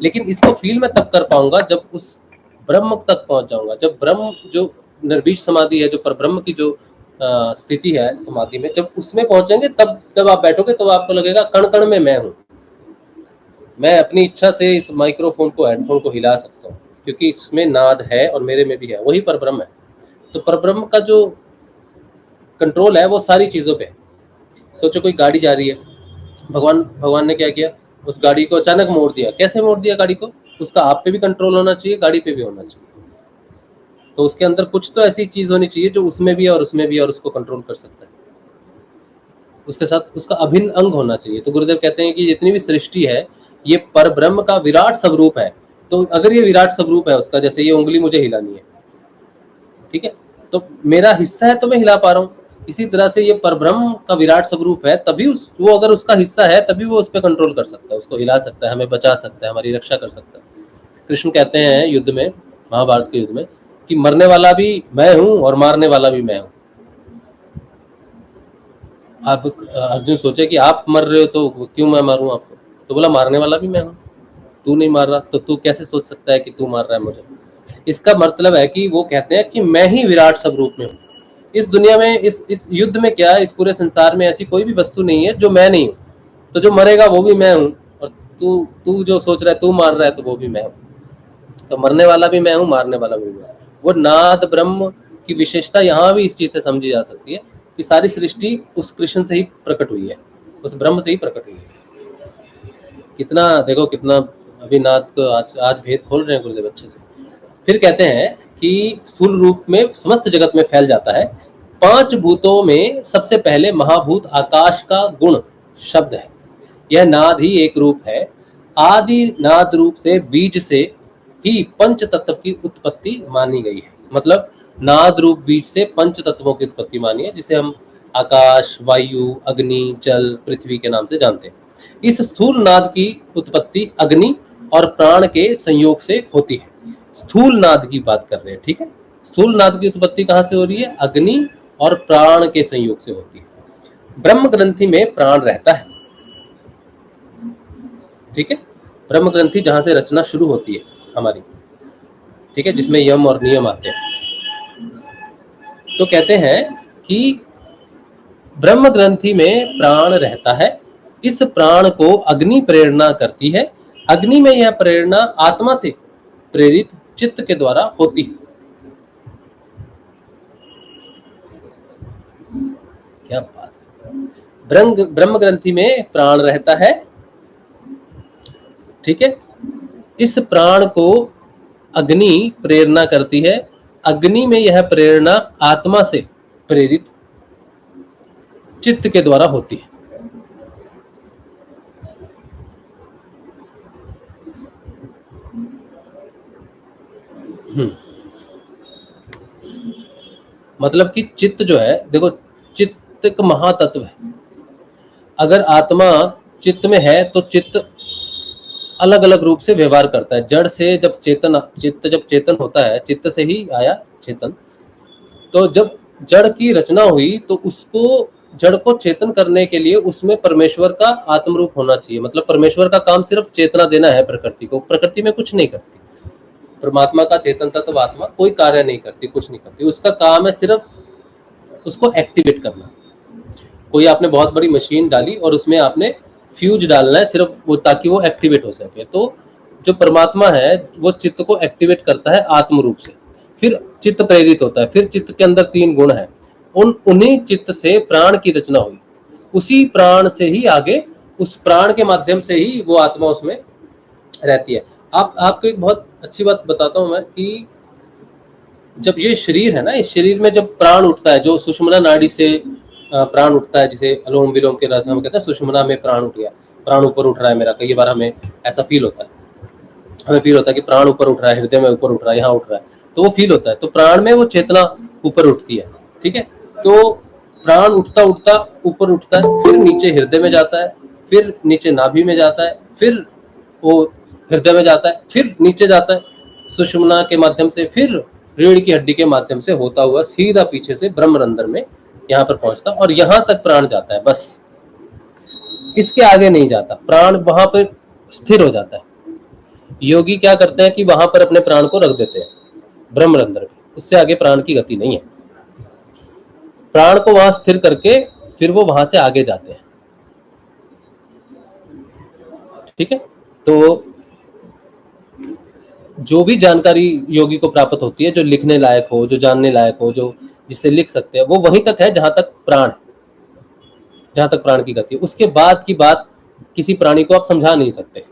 लेकिन इसको फील मैं तब कर पाऊंगा जब उस ब्रह्म तक पहुंच जाऊंगा, जब ब्रह्म जो निर्विश समाधि है, जो परब्रह्म की जो स्थिति है समाधि में, जब उसमें पहुंचेंगे तब आप बैठोगे तो आपको लगेगा कण कण में मैं हूँ। मैं अपनी इच्छा से इस माइक्रोफोन को, हेडफोन को हिला सकता हूँ, क्योंकि इसमें नाद है और मेरे में भी है, वही परब्रह्म है। तो परब्रह्म का जो कंट्रोल है वो सारी चीजों पे। सोचो कोई गाड़ी जा रही है, भगवान ने क्या किया, उस गाड़ी को अचानक मोड़ दिया। कैसे मोड़ दिया गाड़ी को? उसका आप पे भी कंट्रोल होना चाहिए, गाड़ी पे भी होना चाहिए। तो उसके अंदर कुछ तो ऐसी चीज होनी चाहिए जो उसमें भी है और उसमें भी है और उसको कंट्रोल कर सकता है। उसके साथ उसका अभिन्न अंग होना चाहिए। तो गुरुदेव कहते हैं कि जितनी भी सृष्टि है ये परब्रह्म का विराट स्वरूप है। तो अगर ये विराट स्वरूप है उसका, जैसे ये उंगली मुझे हिलानी है, ठीक है, तो मेरा हिस्सा है तो मैं हिला पा रहा हूँ। इसी तरह से ये परब्रह्म का विराट स्वरूप है, तभी वो अगर उसका हिस्सा है तभी वो उस पर कंट्रोल कर सकता है, उसको हिला सकता है, हमें बचा सकता है, हमारी रक्षा कर सकता है। कृष्ण कहते हैं युद्ध में, महाभारत के युद्ध में, कि मरने वाला भी मैं हूं और मारने वाला भी मैं हूं। आप अर्जुन सोचे कि आप मर रहे हो तो क्यों मैं मारूं आपको? तो बोला मारने वाला भी मैं हूं, तू नहीं मार रहा तो तू कैसे सोच सकता है कि तू मार रहा है मुझे? इसका मतलब है कि वो कहते हैं कि मैं ही विराट स्वरूप में हूँ। इस दुनिया में, इस युद्ध में क्या, इस पूरे संसार में ऐसी कोई भी वस्तु नहीं है जो मैं नहीं हूँ। तो जो मरेगा वो भी मैं हूँ, और तू जो सोच रहा है तू मार रहा है तो वो भी मैं हूँ। तो मरने वाला भी मैं हूँ, मारने वाला भी मैं हूँ। वो नाद ब्रह्म की विशेषता यहाँ भी इस चीज से समझी जा सकती है कि सारी सृष्टि उस कृष्ण से ही प्रकट हुई है, उस ब्रह्म से ही प्रकट हुई है। कितना देखो, कितना अभी नाद को आज भेद खोल रहे हैं गुरुदेव अच्छे से। फिर कहते हैं कि स्थूल रूप में समस्त जगत में फैल जाता है। 5 भूतों में सबसे पहले महाभूत आकाश का गुण शब्द है। यह नाद ही एक रूप है। आदि नाद रूप से बीज से ही पंच तत्व की उत्पत्ति मानी गई है। मतलब नाद रूप बीज से पंच तत्वों की उत्पत्ति मानी है, जिसे हम आकाश, वायु, अग्नि, जल, पृथ्वी के नाम से जानते हैं। इस स्थूल नाद की उत्पत्ति अग्नि और प्राण के संयोग से होती है। स्थूल नाद की बात कर रहे हैं, ठीक है। स्थूल नाद की उत्पत्ति कहाँ से हो रही है? अग्नि और प्राण के संयोग से होती है। ब्रह्म ग्रंथि में प्राण रहता है, ठीक है। ब्रह्म ग्रंथि जहां से रचना शुरू होती है हमारी, ठीक है, जिसमें यम और नियम आते हैं। तो कहते हैं कि ब्रह्म ग्रंथि में प्राण रहता है। इस प्राण को अग्नि प्रेरणा करती है। अग्नि में यह प्रेरणा आत्मा से प्रेरित चित्त के द्वारा होती है। क्या बात है। ब्रह्म ग्रंथि में प्राण रहता है, ठीक है। इस प्राण को अग्नि प्रेरणा करती है। अग्नि में यह प्रेरणा आत्मा से प्रेरित चित्त के द्वारा होती है। मतलब कि चित्त जो है, देखो, चित्त एक महातत्व है। अगर आत्मा चित्त में है तो चित्त अलग अलग रूप से व्यवहार करता है। जड़ से जब चित्त जब चेतन होता है, चित्त से ही आया चेतन, तो जब जड़ की रचना हुई तो उसको, जड़ को चेतन करने के लिए उसमें परमेश्वर का आत्म रूप होना चाहिए। मतलब परमेश्वर का काम सिर्फ चेतना देना है प्रकृति को, प्रकृति में कुछ नहीं करती। परमात्मा का चेतन तत्व आत्मा कोई कार्य नहीं करती, कुछ नहीं करती। उसका काम है सिर्फ उसको एक्टिवेट करना। कोई आपने बहुत बड़ी मशीन डाली और उसमें आपने फ्यूज डालना है सिर्फ वो, ताकि वो एक्टिवेट हो सके। तो जो परमात्मा है वो चित्त को एक्टिवेट करता है आत्म रूप से, फिर चित्त प्रेरित होता है। फिर चित्त के अंदर 3 गुण हैं। उन्हीं चित्त से प्राण की रचना हुई। उसी प्राण से ही आगे, उस प्राण के माध्यम से ही वो आत्मा उसमें रहती है। आपको एक बहुत अच्छी बात बताता हूं मैं कि जब ये शरीर है ना, इस शरीर में जब प्राण उठता है, जो सुषुम्ना नाड़ी से प्राण उठता है, जिसे अनुलोम विलोम के रास्ते हम कहते हैं सुषुम्ना में प्राण उठ गया, प्राण ऊपर उठ रहा है मेरा। कई बार हमें ऐसा फील होता है, हमें फील होता है कि प्राण ऊपर उठ रहा है, हृदय में ऊपर उठ रहा है, यहाँ उठ रहा है, तो वो फील होता है। तो प्राण में वो चेतना ऊपर उठती है, ठीक है। तो प्राण उठता उठता ऊपर उठता है, फिर नीचे हृदय में जाता है, फिर नीचे नाभि में जाता है, फिर वो हृदय में जाता है, फिर नीचे जाता है सुषुम्ना के माध्यम से, फिर रीढ़ की हड्डी के माध्यम से होता हुआ सीधा पीछे से ब्रह्मरंध्र में यहाँ पर पहुंचता, और यहाँ तक प्राण जाता है। बस इसके आगे नहीं जाता। प्राण वहां पर स्थिर हो जाता है। योगी क्या करते हैं कि वहां पर अपने प्राण को रख देते हैं ब्रह्मरंध्र में, उससे आगे प्राण की गति नहीं है। प्राण को वहां स्थिर करके फिर वो वहां से आगे जाते हैं, ठीक है। तो जो भी जानकारी योगी को प्राप्त होती है, जो लिखने लायक हो, जो जानने लायक हो, जो जिससे लिख सकते हैं, वो वहीं तक है जहां तक प्राण है, जहां तक प्राण की गति। उसके बाद की बात किसी प्राणी को आप समझा नहीं सकते,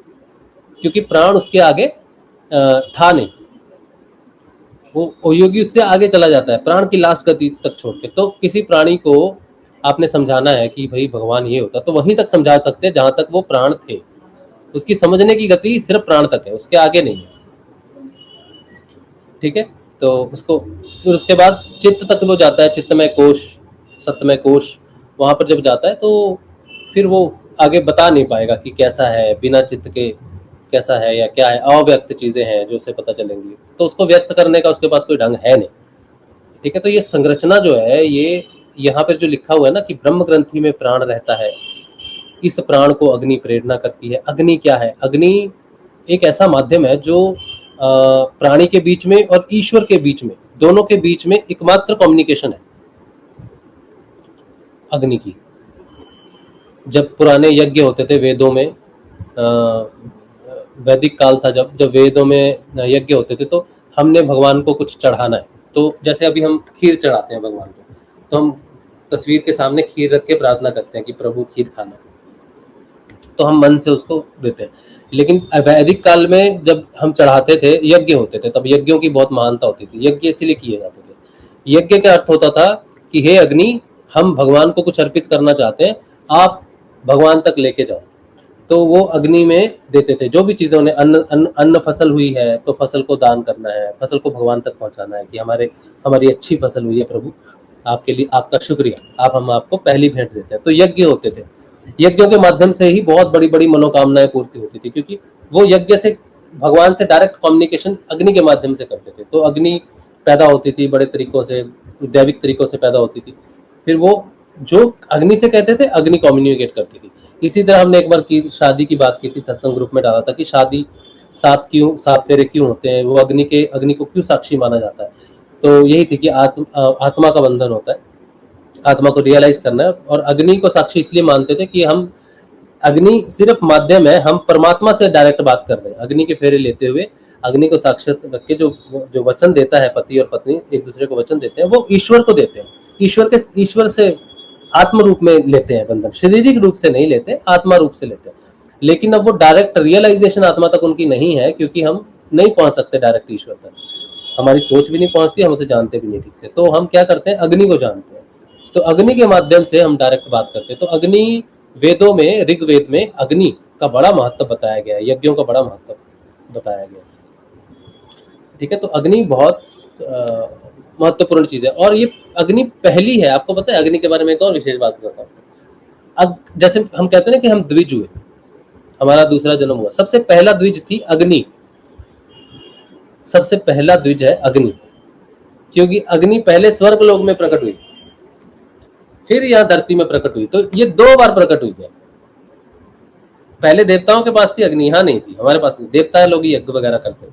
क्योंकि प्राण उसके आगे था नहीं। वो योगी उससे आगे चला जाता है प्राण की लास्ट गति तक छोड़ के। तो किसी प्राणी को आपने समझाना है कि भाई भगवान ये होता, तो वहीं तक समझा सकते हैं जहां तक वो प्राण थे। उसकी समझने की गति सिर्फ प्राण तक है, उसके आगे नहीं है, ठीक है। तो उसको फिर उसके बाद चित्त तक वो जाता है, चित्तमय कोश, सत्यमय कोश। वहां पर जब जाता है तो फिर वो आगे बता नहीं पाएगा कि कैसा है, बिना चित्त के कैसा है या क्या है। अव्यक्त चीजें हैं जो उसे पता चलेंगी, तो उसको व्यक्त करने का उसके पास कोई ढंग है नहीं, ठीक है। तो ये संरचना जो है, ये यहाँ पर जो लिखा हुआ है ना कि ब्रह्म ग्रंथि में प्राण रहता है, इस प्राण को अग्नि प्रेरणा करती है। अग्नि क्या है? अग्नि एक ऐसा माध्यम है जो प्राणी के बीच में और ईश्वर के बीच में, दोनों के बीच में एकमात्र कम्युनिकेशन है अग्नि की। जब पुराने यज्ञ होते थे वेदों में, वैदिक काल था, जब जब वेदों में यज्ञ होते थे, तो हमने भगवान को कुछ चढ़ाना है, तो जैसे अभी हम खीर चढ़ाते हैं भगवान को, तो हम तस्वीर के सामने खीर रख के प्रार्थना करते हैं कि प्रभु खीर खाना। तो हम मन से उसको देते हैं। लेकिन वैदिक काल में जब हम चढ़ाते थे, यज्ञ होते थे, तब यज्ञों की बहुत महानता होती थी। यज्ञ इसलिए किए जाते थे, यज्ञ का अर्थ होता था कि हे अग्नि, हम भगवान को कुछ अर्पित करना चाहते हैं, आप भगवान तक लेके जाओ। तो वो अग्नि में देते थे जो भी चीजें उन्हें, अन्न फसल हुई है तो फसल को दान करना है, फसल को भगवान तक पहुंचाना है कि हमारी अच्छी फसल हुई है प्रभु, आपके लिए आपका शुक्रिया, हम आपको पहली भेंट देते हैं। तो यज्ञ होते थे, यज्ञों के माध्यम से ही बहुत बड़ी बड़ी मनोकामनाएं पूर्ति होती थी, क्योंकि वो यज्ञ से भगवान से डायरेक्ट कम्युनिकेशन अग्नि के माध्यम से करते थे। तो अग्नि पैदा होती थी बड़े तरीकों से, दैविक तरीकों से पैदा होती थी, फिर वो जो अग्नि से कहते थे अग्नि कम्युनिकेट करती थी। इसी तरह हमने एक बार की शादी की बात की थी, सत्संग ग्रुप में डाला था कि शादी सात फेरे क्यों होते हैं, वो अग्नि को क्यों साक्षी माना जाता है। तो यही थी कि आत्मा का बंधन होता है, आत्मा को रियलाइज करना है, और अग्नि को साक्षी इसलिए मानते थे कि हम, अग्नि सिर्फ माध्यम है, हम परमात्मा से डायरेक्ट बात कर रहे हैं। अग्नि के फेरे लेते हुए अग्नि को साक्षात रख के जो वचन देता है, पति और पत्नी एक दूसरे को वचन देते हैं, वो ईश्वर को देते हैं, ईश्वर से आत्म रूप में लेते हैं बंधन, शारीरिक रूप से नहीं लेते, आत्मा रूप से लेते हैं। लेकिन अब वो डायरेक्ट रियलाइजेशन आत्मा तक उनकी नहीं है, क्योंकि हम नहीं पहुंच सकते डायरेक्ट ईश्वर तक, हमारी सोच भी नहीं पहुंचती, हम उसे जानते भी नहीं ठीक से। तो हम क्या करते हैं, अग्नि को जानते हैं, तो अग्नि के माध्यम से हम डायरेक्ट बात करते हैं। तो अग्नि, वेदों में, ऋग्वेद में अग्नि का बड़ा महत्व बताया गया है, यज्ञों का बड़ा महत्व बताया गया है, ठीक है। तो अग्नि बहुत महत्वपूर्ण चीज है, और ये अग्नि पहली है। आपको पता है अग्नि के बारे में एक और विशेष बात बताता हूँ। अब जैसे हम कहते हैं ना कि हम द्विज हुए, हमारा दूसरा जन्म हुआ, सबसे पहला द्विज थी अग्नि, सबसे पहला द्विज है अग्नि, क्योंकि अग्नि पहले स्वर्ग लोक में प्रकट हुई, फिर यहाँ धरती में प्रकट हुई। तो ये 2 बार प्रकट हुई है। पहले देवताओं के पास थी अग्नि, यहाँ नहीं थी, हमारे पास नहीं, देवता लोग यज्ञ वगैरह करते।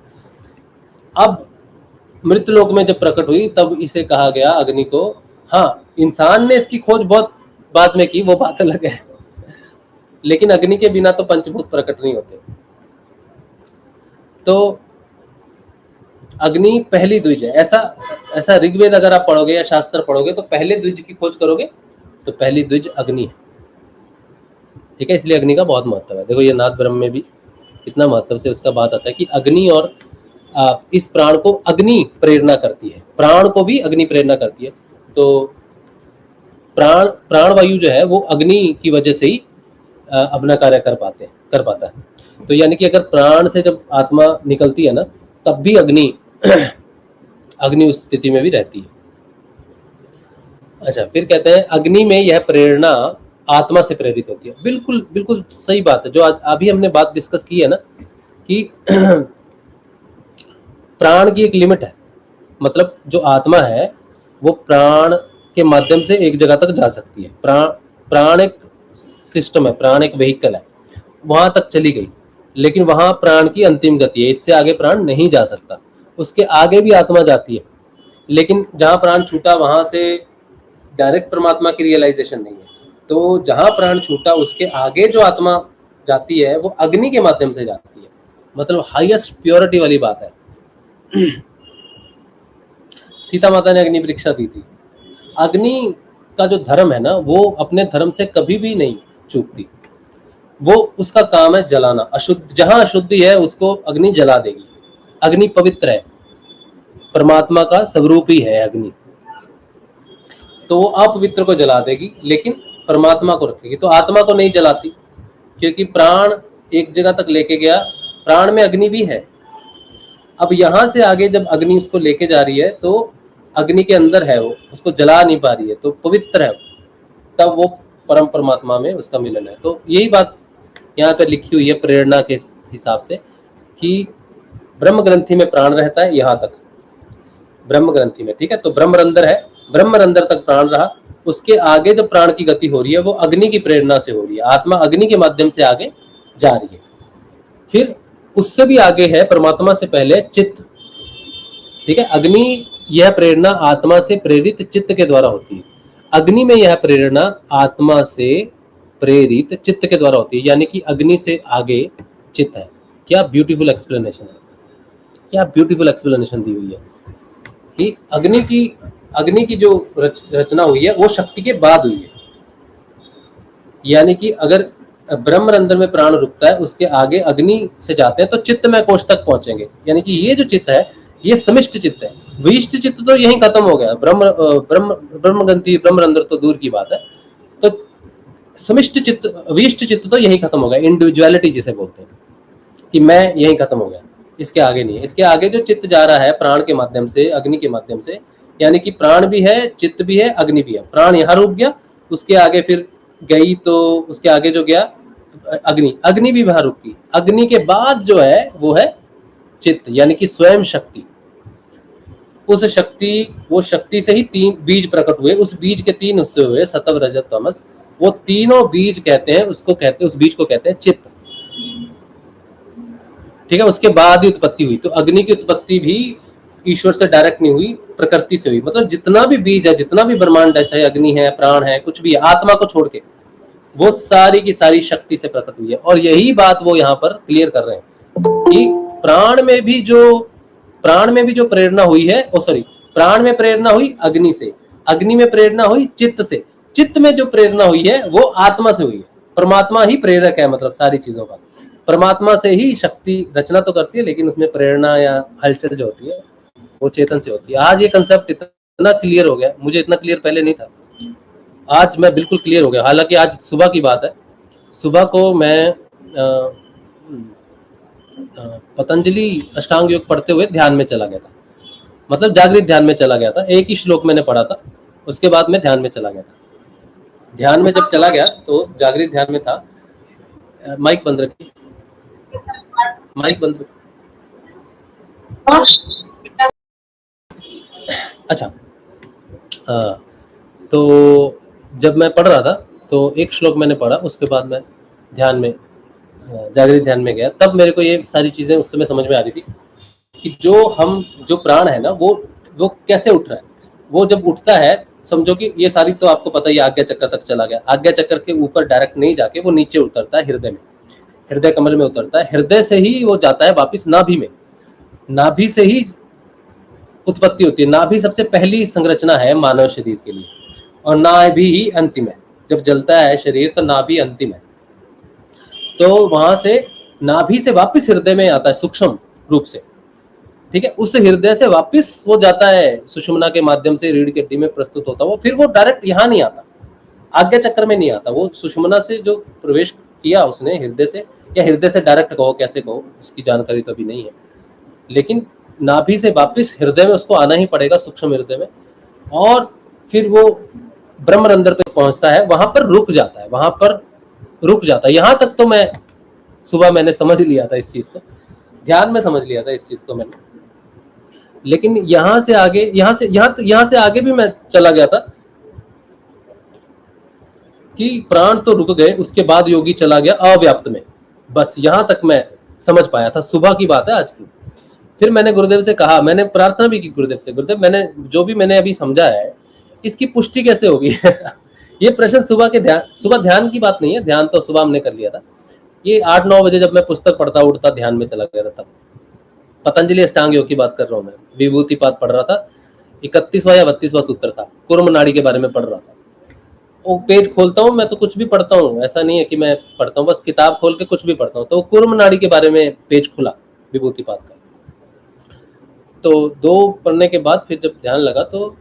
अब मृत्यु लोक में जब प्रकट हुई तब इसे कहा गया अग्नि को। हाँ, इंसान ने इसकी खोज बहुत बाद में की, वो बात अलग है, लेकिन अग्नि के बिना तो पंचभूत प्रकट नहीं होते। तो अग्नि पहली द्विज है। ऐसा ऋग्वेद अगर आप पढ़ोगे या शास्त्र पढ़ोगे तो पहले द्विज की खोज करोगे तो पहली द्विज अग्नि है, ठीक है। इसलिए अग्नि का बहुत महत्व है। देखो ये नाथ ब्रह्म में भी कितना महत्व से उसका बात आता है कि अग्नि और इस प्राण को अग्नि प्रेरणा करती है, प्राण को भी अग्नि प्रेरणा करती है। तो प्राण वायु जो है वो अग्नि की वजह से ही अपना कार्य कर पाता है। तो यानी कि अगर प्राण से जब आत्मा निकलती है ना, तब भी अग्नि अग्नि उस स्थिति में भी रहती है। अच्छा, फिर कहते हैं अग्नि में यह प्रेरणा आत्मा से प्रेरित होती है। बिल्कुल बिल्कुल सही बात है, जो अभी हमने बात डिस्कस की है ना कि प्राण की एक लिमिट है, मतलब जो आत्मा है वो प्राण के माध्यम से एक जगह तक जा सकती है। प्राण एक सिस्टम है, प्राण एक व्हीकल है, वहां तक चली गई, लेकिन वहां प्राण की अंतिम गति है, इससे आगे प्राण नहीं जा सकता। उसके आगे भी आत्मा जाती है, लेकिन जहां प्राण छूटा वहां से डायरेक्ट परमात्मा की रियलाइजेशन नहीं है। तो जहां प्राण छूटा उसके आगे जो आत्मा जाती है वो अग्नि के माध्यम से जाती है, मतलब हाईएस्ट प्योरिटी वाली बात है। सीता माता ने अग्नि परीक्षा दी थी। अग्नि का जो धर्म है ना, वो अपने धर्म से कभी भी नहीं चूकती। वो उसका काम है जलाना, अशुद्ध जहां अशुद्धि है उसको अग्नि जला देगी। अग्नि पवित्र है, परमात्मा का स्वरूप ही है अग्नि, तो वो अपवित्र को जला देगी लेकिन परमात्मा को रखेगी। तो आत्मा को नहीं जलाती, क्योंकि प्राण एक जगह तक लेके गया, प्राण में अग्नि भी है। अब यहां से आगे जब अग्नि उसको लेके जा रही है तो अग्नि के अंदर है, वो उसको जला नहीं पा रही है, तो पवित्र है, तब वो परम परमात्मा में उसका मिलन है। तो यही बात यहाँ पे लिखी हुई है प्रेरणा के हिसाब से कि ब्रह्म ग्रंथि में प्राण रहता है, यहाँ तक ब्रह्म ग्रंथि में, ठीक है। तो ब्रह्मरंध्र है, ब्रह्मरंध्र तक प्राण रहा, उसके आगे जब प्राण की गति हो रही है वो अग्नि की प्रेरणा से हो रही है, आत्मा अग्नि के माध्यम से आगे जा रही है। फिर उससे भी आगे है परमात्मा से पहले चित्त, ठीक है। अग्नि यह प्रेरणा आत्मा से प्रेरित चित्त के द्वारा होती है। अग्नि में यह प्रेरणा आत्मा से प्रेरित चित्त के द्वारा होती है, यानी कि अग्नि से आगे चित्त है। क्या ब्यूटीफुल एक्सप्लेनेशन है, क्या ब्यूटीफुल एक्सप्लेनेशन दी हुई है कि अग्नि की जो रचना हुई है वो शक्ति के बाद हुई है। यानी कि अगर ब्रह्मरंध्र में प्राण रुकता है, उसके आगे अग्नि से जाते हैं तो चित्तमय कोष तक पहुंचेंगे। यानी कि ये जो चित्त है ये समिष्ट चित्त है, विशिष्ट चित्त तो यहीं खत्म हो गया। ब्रह्मग्रंथि ब्रह्मरंध्र तो दूर की बात है, तो समिष्ट चित्त विशिष्ट चित्त तो यहीं खत्म हो गया। इंडिविजुअलिटी जिसे बोलते हैं कि मैं यहीं खत्म हो गया, इसके आगे नहीं है। इसके आगे जो चित्त जा रहा है प्राण के माध्यम से, अग्नि के माध्यम से, यानी कि प्राण भी है, चित्त भी है, अग्नि भी है। प्राण यहाँ रुक गया, उसके आगे फिर गई तो उसके आगे जो गया अग्नि, अग्नि भी वहां रुकी। अग्नि के बाद जो है वो है चित्त, यानी कि स्वयं शक्ति। उस शक्ति, वो शक्ति से ही तीन बीज प्रकट हुए। उस बीज के तीन हिस्से हुए, सत्व रजत तमस। वो तीनों बीज कहते हैं, उसको कहते हैं, उस बीज को कहते हैं चित्त। ठीक है, उसके बाद ही उत्पत्ति हुई। तो अग्नि की उत्पत्ति भी ईश्वर से डायरेक्ट नहीं हुई, प्रकृति से हुई। मतलब जितना भी बीज है, जितना भी ब्रह्मांड है, चाहे अग्नि है, प्राण है, कुछ भी है, आत्मा को छोड़ के, वो सारी की सारी शक्ति से प्रकट हुई है। और यही बात वो यहाँ पर क्लियर कर रहे हैं कि प्राण में भी जो प्रेरणा हुई है, प्राण में प्रेरणा हुई अग्नि से, अग्नि में प्रेरणा हुई चित्त से, चित्त में जो प्रेरणा हुई है वो आत्मा से हुई है। परमात्मा ही प्रेरक है, मतलब सारी चीजों का। परमात्मा से ही शक्ति रचना तो करती है, लेकिन उसमें प्रेरणा या हलचल जो होती है वो चेतन से होती है। आज ये कंसेप्ट इतना क्लियर हो गया, मुझे इतना क्लियर पहले नहीं था, आज मैं बिल्कुल क्लियर हो गया। हालांकि आज सुबह की बात है, सुबह को मैं पतंजलि अष्टांग योग पढ़ते हुए ध्यान में चला गया था। मतलब जागृत ध्यान में चला गया था। एक ही श्लोक मैंने पढ़ा था, उसके बाद मैं ध्यान में चला गया था। ध्यान में जब चला गया तो जागृत ध्यान में था। माइक बंद रखिए, माइक बंद रखिए। अच्छा, तो जब मैं पढ़ रहा था तो एक श्लोक मैंने पढ़ा, उसके बाद मैं ध्यान में, जागृत ध्यान में गया। तब मेरे को ये सारी चीजें उस समय समझ में आ रही थी कि जो प्राण है ना, वो कैसे उठ रहा है। वो जब उठता है, समझो कि ये सारी तो आपको पता ही, आज्ञा चक्र तक चला गया। आज्ञा चक्र के ऊपर डायरेक्ट नहीं जाके वो नीचे उतरता है, हृदय में, हृदय कमल में उतरता है। हृदय से ही वो जाता है वापिस नाभि में, नाभि से ही उत्पत्ति होती है। नाभि सबसे पहली संरचना है मानव शरीर के लिए, और नाभि ही अंतिम है। जब जलता है शरीर तो नाभि अंतिम है। तो वहां से नाभि से वापस हृदय में आता है सूक्ष्म रूप से। ठीक है, उस हृदय से वापस वो जाता है सुषुम्ना के माध्यम से, रीढ़ की हड्डी में प्रस्तुत होता है वो। फिर वो डायरेक्ट यहाँ नहीं आता, आज्ञा चक्र में नहीं आता। वो सुषुम्ना से जो प्रवेश किया उसने हृदय से, या हृदय से डायरेक्ट कहो, कैसे कहो, उसकी जानकारी तो अभी नहीं है। लेकिन नाभि से वापस हृदय में उसको आना ही पड़ेगा, सूक्ष्म हृदय में। और फिर वो ब्रह्मरंध्र पे पहुंचता है, वहां पर रुक जाता है, वहां पर रुक जाता है। यहां तक तो मैं सुबह मैंने समझ लिया था इस चीज को, ध्यान में समझ लिया था इस चीज को मैंने। लेकिन यहां से आगे, यहां से आगे भी मैं चला गया था कि प्राण तो रुक गए, उसके बाद योगी चला गया अव्याप्त में। बस यहां तक मैं समझ पाया था, सुबह की बात है आज की। फिर मैंने गुरुदेव से कहा, मैंने प्रार्थना भी की गुरुदेव से, गुरुदेव मैंने जो भी मैंने अभी समझा है इसकी पुष्टि कैसे होगी। ये प्रश्न सुबह ध्यान की बात नहीं है, ध्यान तो सुबह हमने कर लिया था। ये 8-9 बजे जब मैं पुस्तक पढ़ता उठता ध्यान में चला गया था, तब पतंजलि अष्टांग योग की बात कर रहा हूँ मैं। विभूति पाद पढ़ रहा था, 31वां या 32वां सूत्र था, कुर्म नाड़ी के बारे में पढ़ रहा था। वो पेज खोलता हूँ मैं तो कुछ भी पढ़ता हूँ, ऐसा नहीं है कि मैं पढ़ता हूँ, बस किताब खोल के कुछ भी पढ़ता हूँ। तो वो कुर्म नाड़ी के बारे में पेज खुला विभूति पाद का। तो 2 पढ़ने के बाद फिर जब ध्यान लगा तो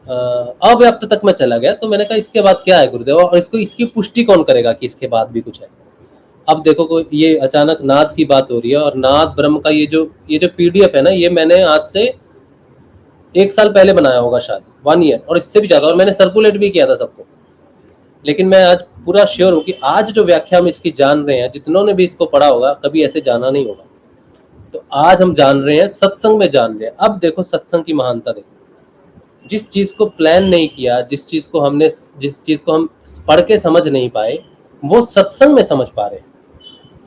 अव्याप्त तक मैं चला गया। तो मैंने कहा इसके बाद क्या है गुरुदेव, और इसकी पुष्टि कौन करेगा कि इसके बाद भी कुछ है। अब देखो को ये अचानक नाद की बात हो रही है, और नाद ब्रह्म का ये जो पीडीएफ है ना, ये मैंने आज से 1 साल पहले बनाया होगा शायद, 1 ईयर, और इससे भी ज्यादा। और मैंने सर्कुलेट भी किया था सबको। लेकिन मैं आज पूरा श्योर हूँ कि आज जो व्याख्या हम इसकी जान रहे हैं, जितनों ने भी इसको पढ़ा होगा, कभी ऐसे जाना नहीं होगा। तो आज हम जान रहे हैं, सत्संग में जान रहे हैं। अब देखो सत्संग की महानता देखो, जिस चीज को प्लान नहीं किया, जिस चीज को हम पढ़ के समझ नहीं पाए, वो सत्संग में समझ पा रहे हैं।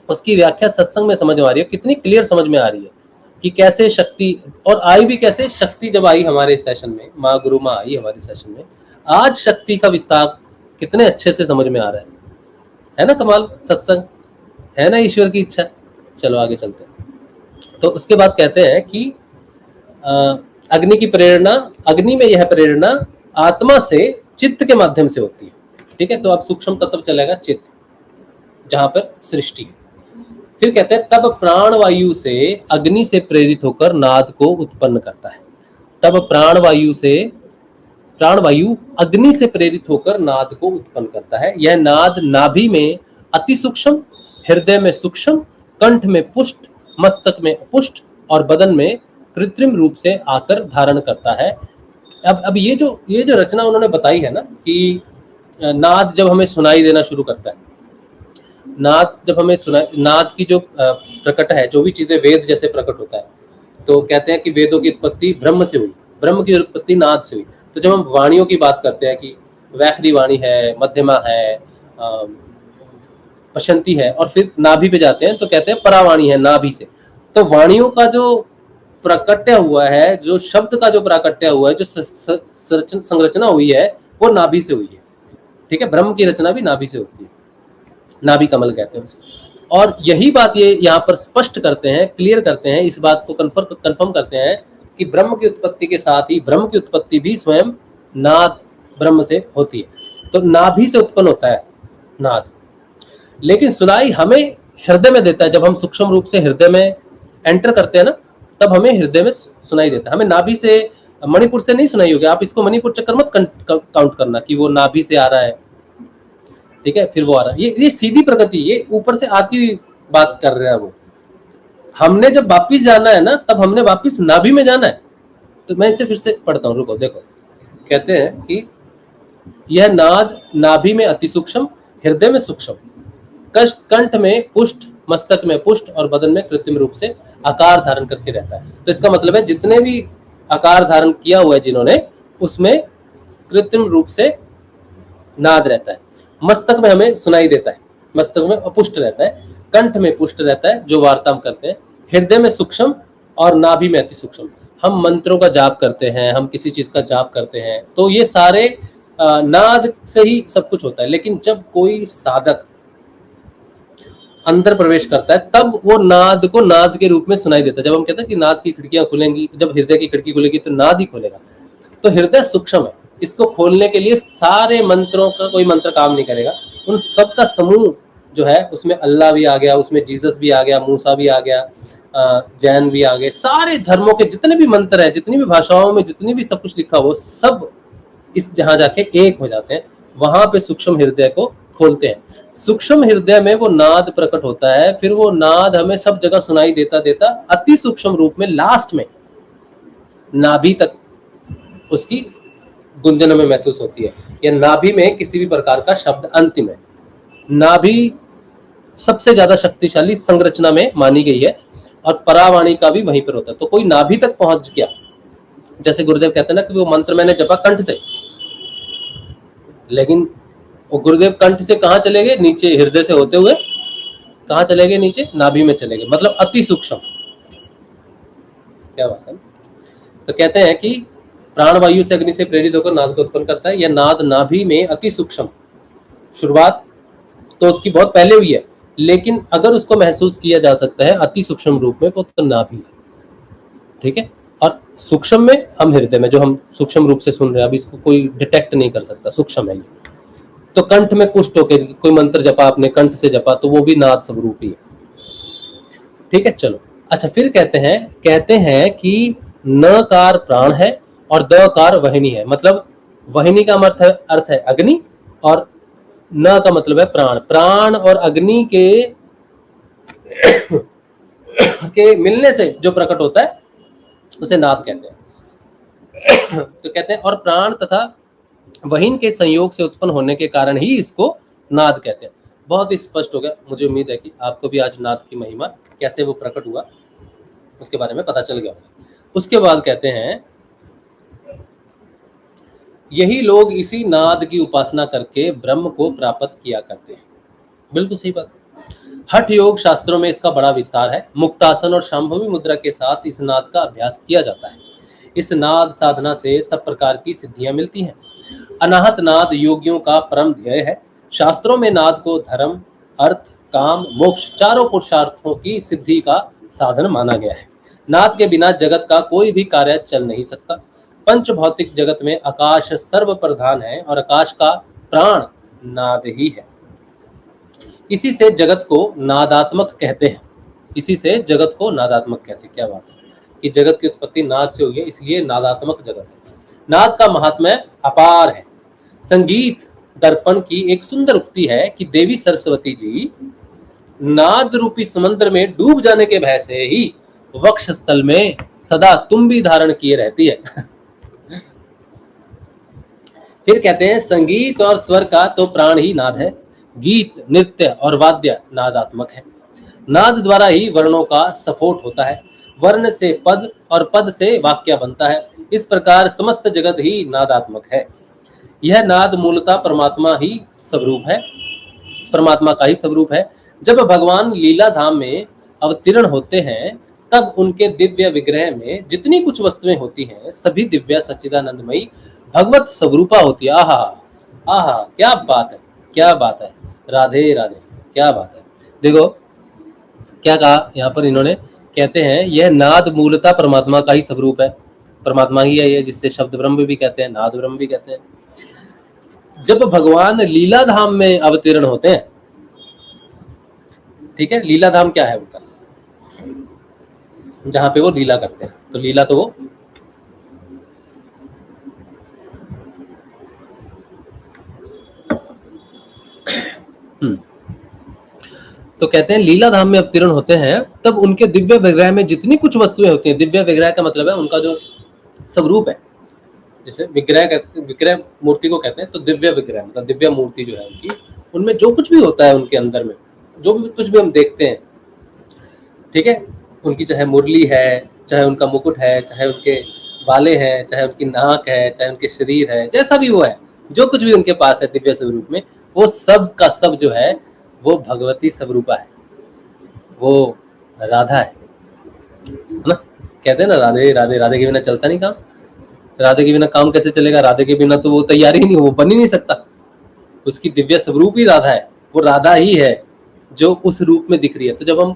उसकी व्याख्या सत्संग में समझ में आ रही है, कितनी क्लियर समझ में आ रही है कि कैसे शक्ति, और आई भी कैसे शक्ति। जब आई हमारे सेशन में, माँ गुरु माँ आई हमारे सेशन में, आज शक्ति का विस्तार कितने अच्छे से समझ में आ रहा है ना। कमाल सत्संग है ना, ईश्वर की इच्छा। चलो आगे चलते हैं। तो उसके बाद कहते हैं कि अग्नि की प्रेरणा, अग्नि में यह प्रेरणा आत्मा से चित्त के माध्यम से होती है। ठीक है, तो अब सूक्ष्म तत्व चलेगा चित्त। जहां पर सृष्टि है। फिर कहते हैं तब प्राणवायु से अग्नि से प्रेरित होकर नाद को उत्पन्न करता है। तब प्राणवायु अग्नि से प्रेरित होकर नाद को उत्पन्न करता है। यह नाद नाभि में अति सूक्ष्म, हृदय में सूक्ष्म, कंठ में पुष्ट, मस्तक में अपुष्ट और बदन में कृत्रिम रूप से आकर धारण करता है। अब ये जो रचना उन्होंने बताई है ना कि नाद जब हमें सुनाई देना शुरू करता है, नाद जब हमें नाद की जो प्रकट है, जो भी चीजें वेद जैसे प्रकट होता है, तो कहते हैं कि वेदों की उत्पत्ति ब्रह्म से हुई, ब्रह्म की उत्पत्ति नाद से हुई। तो जब हम वाणियों की बात करते हैं कि वैखरी वाणी है, मध्यमा है, पशंती है और फिर नाभि पे जाते हैं तो कहते हैं परावाणी है नाभि से। तो वाणियों का जो प्रकट्य हुआ है, जो शब्द का जो प्राकट्य हुआ है, जो संरचना हुई है, वो नाभि से हुई है। ठीक है, ब्रह्म की रचना भी नाभि से होती है, नाभि कमल कहते हैं उसको। और यही बात ये यहाँ पर स्पष्ट करते हैं, क्लियर करते हैं, इस बात को कन्फर्म करते हैं कि ब्रह्म की उत्पत्ति के साथ ही ब्रह्म की उत्पत्ति भी स्वयं नाद ब्रह्म से होती है। तो नाभि से उत्पन्न होता है नाद, लेकिन सुनाई हमें हृदय में देता है। जब हम सूक्ष्म रूप से हृदय में एंटर करते हैं ना, तब हमें हृदय में सुनाई देता है। हमें नाभि से, मणिपुर से नहीं सुनाई होगी। आप इसको मणिपुर चक्कर मत काउंट करना कि वो नाभि से आ रहा है, ठीक है, फिर वो आ रहा है। ये सीधी प्रगति, ये ऊपर से आती हुई बात कर रहे हैं वो। हमने जब वापिस जाना है ना, तब हमने वापिस नाभि में जाना है। तो मैं इसे फिर से पढ़ता हूँ, रुको, देखो। कहते हैं कि यह नाद नाभि में अति सूक्ष्म, हृदय में सूक्ष्म, कंठ में पुष्ट, मस्तक में पुष्ट और बदन में कृत्रिम रूप से आकार धारण करके रहता है। तो इसका मतलब है जितने भी आकार धारण किया हुआ है जिन्होंने, उसमें कृत्रिम रूप से नाद रहता है। मस्तक में हमें सुनाई देता है, मस्तक में अपुष्ट रहता है, कंठ में पुष्ट रहता है जो वार्ता हम करते हैं, हृदय में सूक्ष्म और नाभि में अति सूक्ष्म। हम मंत्रों का जाप करते हैं, हम किसी चीज का जाप करते हैं, तो ये सारे नाद से ही सब कुछ होता है। लेकिन जब कोई साधक अंदर प्रवेश करता है, तब वो नाद को नाद के रूप में सुनाई देता है। जब हम कहते हैं कि नाद की खिड़कियां खुलेंगी, जब हृदय की खिड़की खुलेगी तो नाद ही खुलेगा। तो हृदय सूक्ष्म है, इसको खोलने के लिए सारे मंत्रों का कोई मंत्र काम नहीं करेगा। उन सब का समूह जो है, उसमें अल्लाह भी आ गया, उसमें जीसस भी आ गया, मूसा भी आ गया, जैन भी आ गए, सारे धर्मों के जितने भी मंत्र हैं, जितनी भी भाषाओं में जितनी भी सब कुछ लिखा हो, सब इस जहां जाके एक हो जाते हैं। वहां पे सूक्ष्म हृदय को खोलते हैं। सूक्ष्म हृदय में वो नाद प्रकट होता है। फिर वो नाद हमें सब जगह सुनाई देता देता अति सूक्ष्म रूप में लास्ट में नाभि तक उसकी गुंजन में महसूस होती है। या नाभि में किसी भी प्रकार का शब्द अंतिम है। नाभि सबसे ज्यादा शक्तिशाली संरचना में मानी गई है और परावाणी का भी वहीं पर होता है। तो कोई नाभि तक पहुंच गया, जैसे गुरुदेव कहते हैं ना कि वो मंत्र मैंने जपा कंठ से, लेकिन वो गुरुदेव कंठ से कहाँ चले गए? नीचे हृदय से होते हुए कहाँ चले गए? नीचे नाभि में चले गए, मतलब अति सूक्ष्म। क्या बात है। तो कहते हैं कि प्राणवायु से अग्नि से प्रेरित होकर नाद को उत्पन्न करता है। यह नाद नाभि में अति सूक्ष्म, शुरुआत तो उसकी बहुत पहले हुई है, लेकिन अगर उसको महसूस किया जा सकता है अति सूक्ष्म रूप में, वो तो नाभि है। ठीक है, और सूक्ष्म में हम हृदय में, जो हम सूक्ष्म रूप से सुन रहे हैं, अभी इसको कोई डिटेक्ट नहीं कर सकता, सूक्ष्म है ये। तो कंठ में पुष्ट होकर कोई मंत्र जपा, आपने कंठ से जपा, तो वो भी नाद स्वरूप ही है। ठीक है, चलो। अच्छा, फिर कहते हैं कि नकार प्राण है और दकार वहिनी है। मतलब वहिनी का अर्थ है अग्नि और न का मतलब है प्राण। प्राण और अग्नि के मिलने से जो प्रकट होता है उसे नाद कहते हैं। तो कहते हैं और प्राण तथा वहीन के संयोग से उत्पन्न होने के कारण ही इसको नाद कहते हैं। बहुत ही स्पष्ट हो गया। मुझे उम्मीद है कि आपको भी आज नाद की महिमा कैसे वो प्रकट हुआ उसके बारे में पता चल गया। उसके बाद कहते हैं यही लोग इसी नाद की उपासना करके ब्रह्म को प्राप्त किया करते हैं। बिल्कुल सही बात। हठ योग शास्त्रों में इसका बड़ा विस्तार है। मुक्तासन और शांभवी मुद्रा के साथ इस नाद का अभ्यास किया जाता है। इस नाद साधना से सब प्रकार की सिद्धियां मिलती हैं। अनाहत नाद योगियों का परम ध्येय है। शास्त्रों में नाद को धर्म, अर्थ, काम, मोक्ष चारों पुरुषार्थों की सिद्धि का साधन माना गया है। नाद के बिना जगत का कोई भी कार्य चल नहीं सकता। पंच भौतिक जगत में आकाश सर्व प्रधान है और आकाश का प्राण नाद ही है। इसी से जगत को नादात्मक कहते हैं। इसी से जगत को नादात्मक कहते हैं। क्या बात है कि जगत की उत्पत्ति नाद से हुई है, इसलिए नादात्मक जगत है। नाद का महात्म्य अपार है। संगीत दर्पण की एक सुंदर उक्ति है कि देवी सरस्वती जी नाद रूपी समुद्र में डूब जाने के भय से ही वक्ष स्थल में सदा तुम्बी धारण किए रहती है। फिर कहते हैं संगीत और स्वर का तो प्राण ही नाद है। गीत नृत्य और वाद्य नादात्मक है। नाद द्वारा ही वर्णों का स्फोट होता है। वर्ण से पद और पद से वाक्य बनता है। इस प्रकार समस्त जगत ही नादात्मक है। यह नाद मूलतः परमात्मा ही स्वरूप है, परमात्मा का ही स्वरूप है। जब भगवान लीला धाम में अवतीर्ण होते हैं तब उनके दिव्य विग्रह में जितनी कुछ वस्तुएं होती हैं सभी दिव्य सच्चिदानंदमयी भगवत स्वरूपा होती है। आहा आहा, क्या बात है, क्या बात है। राधे राधे, क्या बात है। देखो क्या कहा यहाँ पर इन्होंने, कहते हैं यह नाद मूलतः परमात्मा का ही स्वरूप है, परमात्मा ही है ये, जिससे शब्द ब्रह्म भी कहते हैं, नाद ब्रह्म भी कहते हैं। जब भगवान लीला धाम में अवतीर्ण होते हैं, ठीक है, लीला धाम क्या है उनका, जहां पे वो लीला करते हैं, तो लीला तो वो तो कहते हैं लीला धाम में अवतीर्ण होते हैं तब उनके दिव्य विग्रह में जितनी कुछ वस्तुएं होती हैं, दिव्य विग्रह का मतलब है उनका जो स्वरूप है, जैसे विग्रह मूर्ति को कहते हैं, तो दिव्य विग्रह मतलब दिव्य मूर्ति जो है उनकी, उनमें जो कुछ भी होता है उनके अंदर में, जो भी कुछ भी हम देखते हैं, ठीक है, उनकी चाहे मुरली है, चाहे उनका मुकुट है, चाहे उनके बाले हैं, चाहे उनकी नाक है, चाहे उनके शरीर है, जैसा भी वो है, जो कुछ भी उनके पास है दिव्य स्वरूप में, वो सब का सब जो है वो भगवती स्वरूपा है, वो राधा है ना। कहते हैं ना राधे राधे, राधे के बिना चलता नहीं काम, राधे के बिना काम कैसे चलेगा, राधे के बिना तो वो तैयार ही नहीं, वो बन ही नहीं सकता। उसकी दिव्य स्वरूप ही राधा है, वो राधा ही है जो उस रूप में दिख रही है। तो जब हम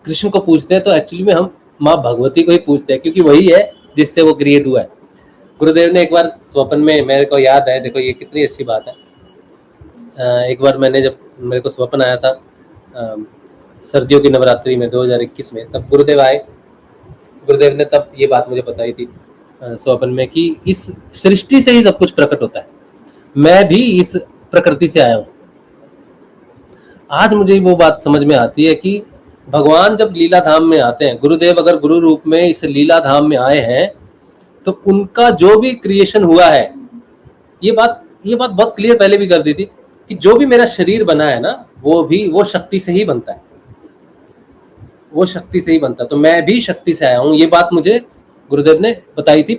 कृष्ण को पूछते हैं तो एक्चुअली में हम माँ भगवती को ही पूछते हैं, क्योंकि वही है जिससे वो क्रिएट हुआ है। गुरुदेव ने एक बार स्वप्न में, मेरे को याद है, देखो ये कितनी अच्छी बात है, एक बार मैंने जब मेरे को स्वप्न आया था सर्दियों की नवरात्रि में 2021 में, तब गुरुदेव आए, गुरुदेव ने तब ये बात मुझे बताई थी स्वप्न में कि इस सृष्टि से ही सब कुछ प्रकट होता है, मैं भी इस प्रकृति से आया हूँ। आज मुझे वो बात समझ में आती है कि भगवान जब लीला धाम में आते हैं, गुरुदेव अगर गुरु रूप में इस लीला धाम में आए हैं तो उनका जो भी क्रिएशन हुआ है, ये बात बहुत क्लियर पहले भी कर दी थी कि जो भी मेरा शरीर बना है ना, वो भी वो शक्ति से ही बनता है, वो शक्ति से ही बनता है, तो मैं भी शक्ति से आया हूँ। ये बात मुझे गुरुदेव ने बताई थी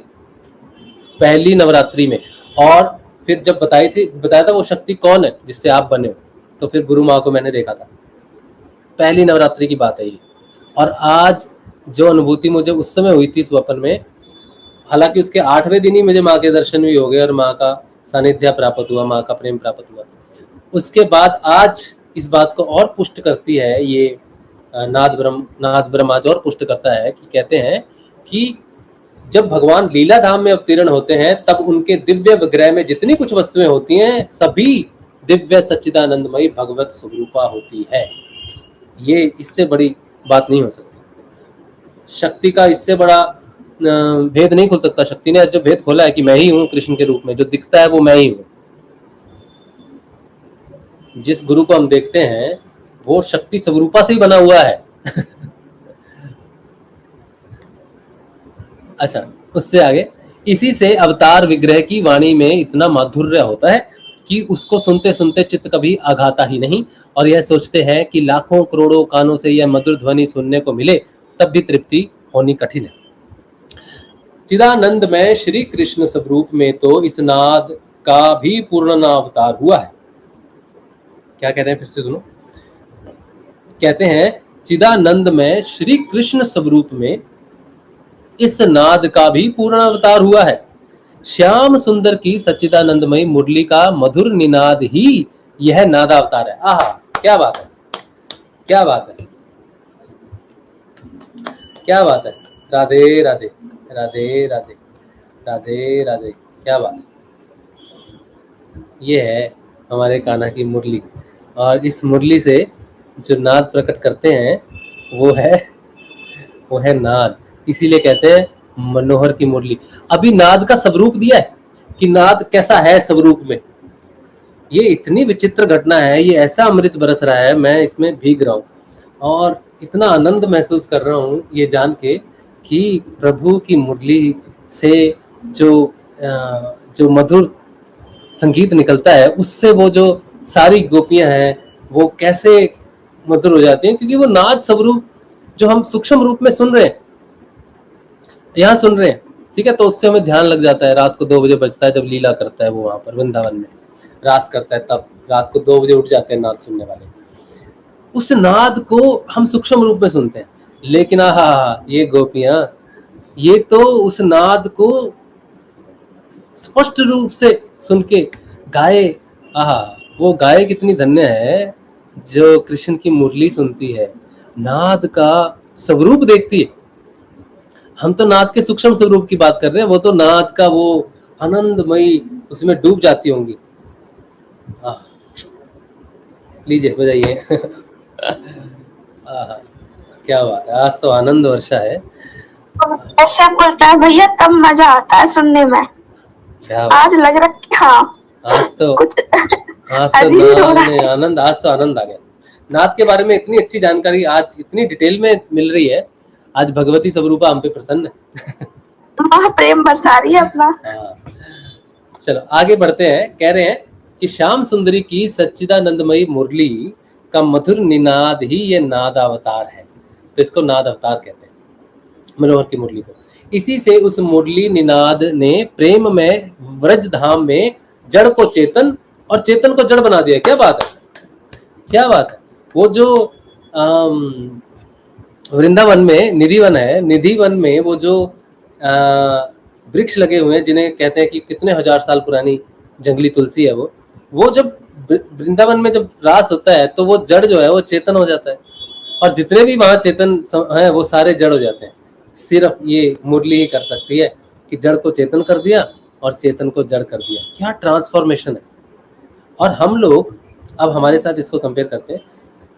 पहली नवरात्रि में, और फिर जब बताया था वो शक्ति कौन है जिससे आप बने हो, तो फिर गुरु माँ को मैंने देखा था, पहली नवरात्रि की बात है ये। और आज जो अनुभूति मुझे उस समय हुई थी स्वप्न में, हालांकि उसके 8वें दिन ही मुझे माँ के दर्शन भी हो गए और माँ का सानिध्य प्राप्त हुआ, माँ का प्रेम प्राप्त हुआ। उसके बाद आज इस बात को और पुष्ट करती है ये नाद ब्रह्म आज और पुष्ट करता है कि कहते हैं कि जब भगवान लीला धाम में अवतीर्ण होते हैं तब उनके दिव्य विग्रह में जितनी कुछ वस्तुएं होती हैं सभी दिव्य सच्चिदानंदमयी भगवत स्वरूपा होती है। ये इससे बड़ी बात नहीं हो सकती, शक्ति का इससे बड़ा भेद नहीं खुल सकता। शक्ति ने जो भेद खोला है कि मैं ही हूँ कृष्ण के रूप में, जो दिखता है वो मैं ही हूँ। जिस गुरु को हम देखते हैं वो शक्ति स्वरूपा से ही बना हुआ है। अच्छा, उससे आगे, इसी से अवतार विग्रह की वाणी में इतना माधुर्य होता है कि उसको सुनते सुनते चित्त कभी आघाता ही नहीं, और यह सोचते हैं कि लाखों करोड़ों कानों से यह मधुर ध्वनि सुनने को मिले तब भी तृप्ति होनी कठिन है। चिदानंद में श्री कृष्ण स्वरूप में तो इस नाद का भी पूर्ण अवतार हुआ है। क्या कहते हैं, फिर से सुनो, कहते हैं चिदानंद में श्री कृष्ण स्वरूप में इस नाद का भी पूर्ण अवतार हुआ है। श्याम सुंदर की सच्चिदानंदमयी मुरली का मधुर निनाद ही यह नादावतार है। आहा, क्या बात है, क्या बात है, क्या बात है। राधे राधे, राधे राधे, राधे राधे, क्या बात है। ये है हमारे कान्हा की मुरली, और इस मुरली से जो नाद प्रकट करते हैं वो है नाद। इसीलिए कहते हैं मनोहर की मुरली। अभी नाद का स्वरूप दिया है कि नाद कैसा है स्वरूप में। ये इतनी विचित्र घटना है, ये ऐसा अमृत बरस रहा है, मैं इसमें भीग रहा हूँ और इतना आनंद महसूस कर रहा हूँ ये जान के कि प्रभु की मुरली से जो मधुर संगीत निकलता है, उससे वो जो सारी गोपियां हैं वो कैसे मधुर हो जाती हैं, क्योंकि वो नाद स्वरूप जो हम सूक्ष्म रूप में सुन रहे हैं, यहाँ सुन रहे हैं, ठीक है, तो उससे हमें ध्यान लग जाता है। रात को 2 बजे बजता है जब लीला करता है वो वहां पर वृंदावन में रास करता है, तब रात को 2 बजे उठ जाते हैं नाद सुनने वाले। उस नाद को हम सूक्ष्म रूप में सुनते हैं, लेकिन ये गोपियां ये तो उस नाद को स्पष्ट रूप से सुन के गाए। वो गाय कितनी धन्य है जो कृष्ण की मुरली सुनती है, नाद का स्वरूप देखती है। हम तो नाद के सूक्ष्म स्वरूप की बात कर रहे हैं, वो तो नाद का वो आनंदमयी उसमें डूब जाती होंगी। लीजिए बजाइए। क्या बात है, आज तो आनंद वर्षा है। ऐसे बोलता है भैया तब मजा आता है सुनने में। आज लग रहा है हाँ आज तो कुछ आनंद आज तो आनंद आ गया। नाद के बारे में इतनी अच्छी जानकारी आज इतनी डिटेल में मिल रही है। आज भगवती स्वरूपा हम पे प्रसन्न है, प्रेम बरसा रही है अपना। चलो आगे बढ़ते हैं। कह रहे हैं कि श्याम सुंदरी की सच्चिदानंदमयी मुरली का मधुर निनाद ही ये नाद अवतार है। तो इसको नाद अवतार कहते हैं मनोहर की मुरली को। इसी से उस मुरली निनाद ने प्रेम में व्रज धाम में जड़ को चेतन और चेतन को जड़ बना दिया। क्या बात है, क्या बात है। वो जो वृंदावन में निधिवन है, निधिवन में वो जो वृक्ष लगे हुए हैं जिन्हें कहते हैं कि कितने हजार साल पुरानी जंगली तुलसी है, वो जब वृंदावन में जब रास होता है तो वो जड़ जो है वो चेतन हो जाता है, और जितने भी वहां चेतन हैं वो सारे जड़ हो जाते हैं। सिर्फ ये मुरली ही कर सकती है कि जड़ को चेतन कर दिया और चेतन को जड़ कर दिया। क्या ट्रांसफॉर्मेशन है। और हम लोग अब हमारे साथ इसको कंपेयर करते हैं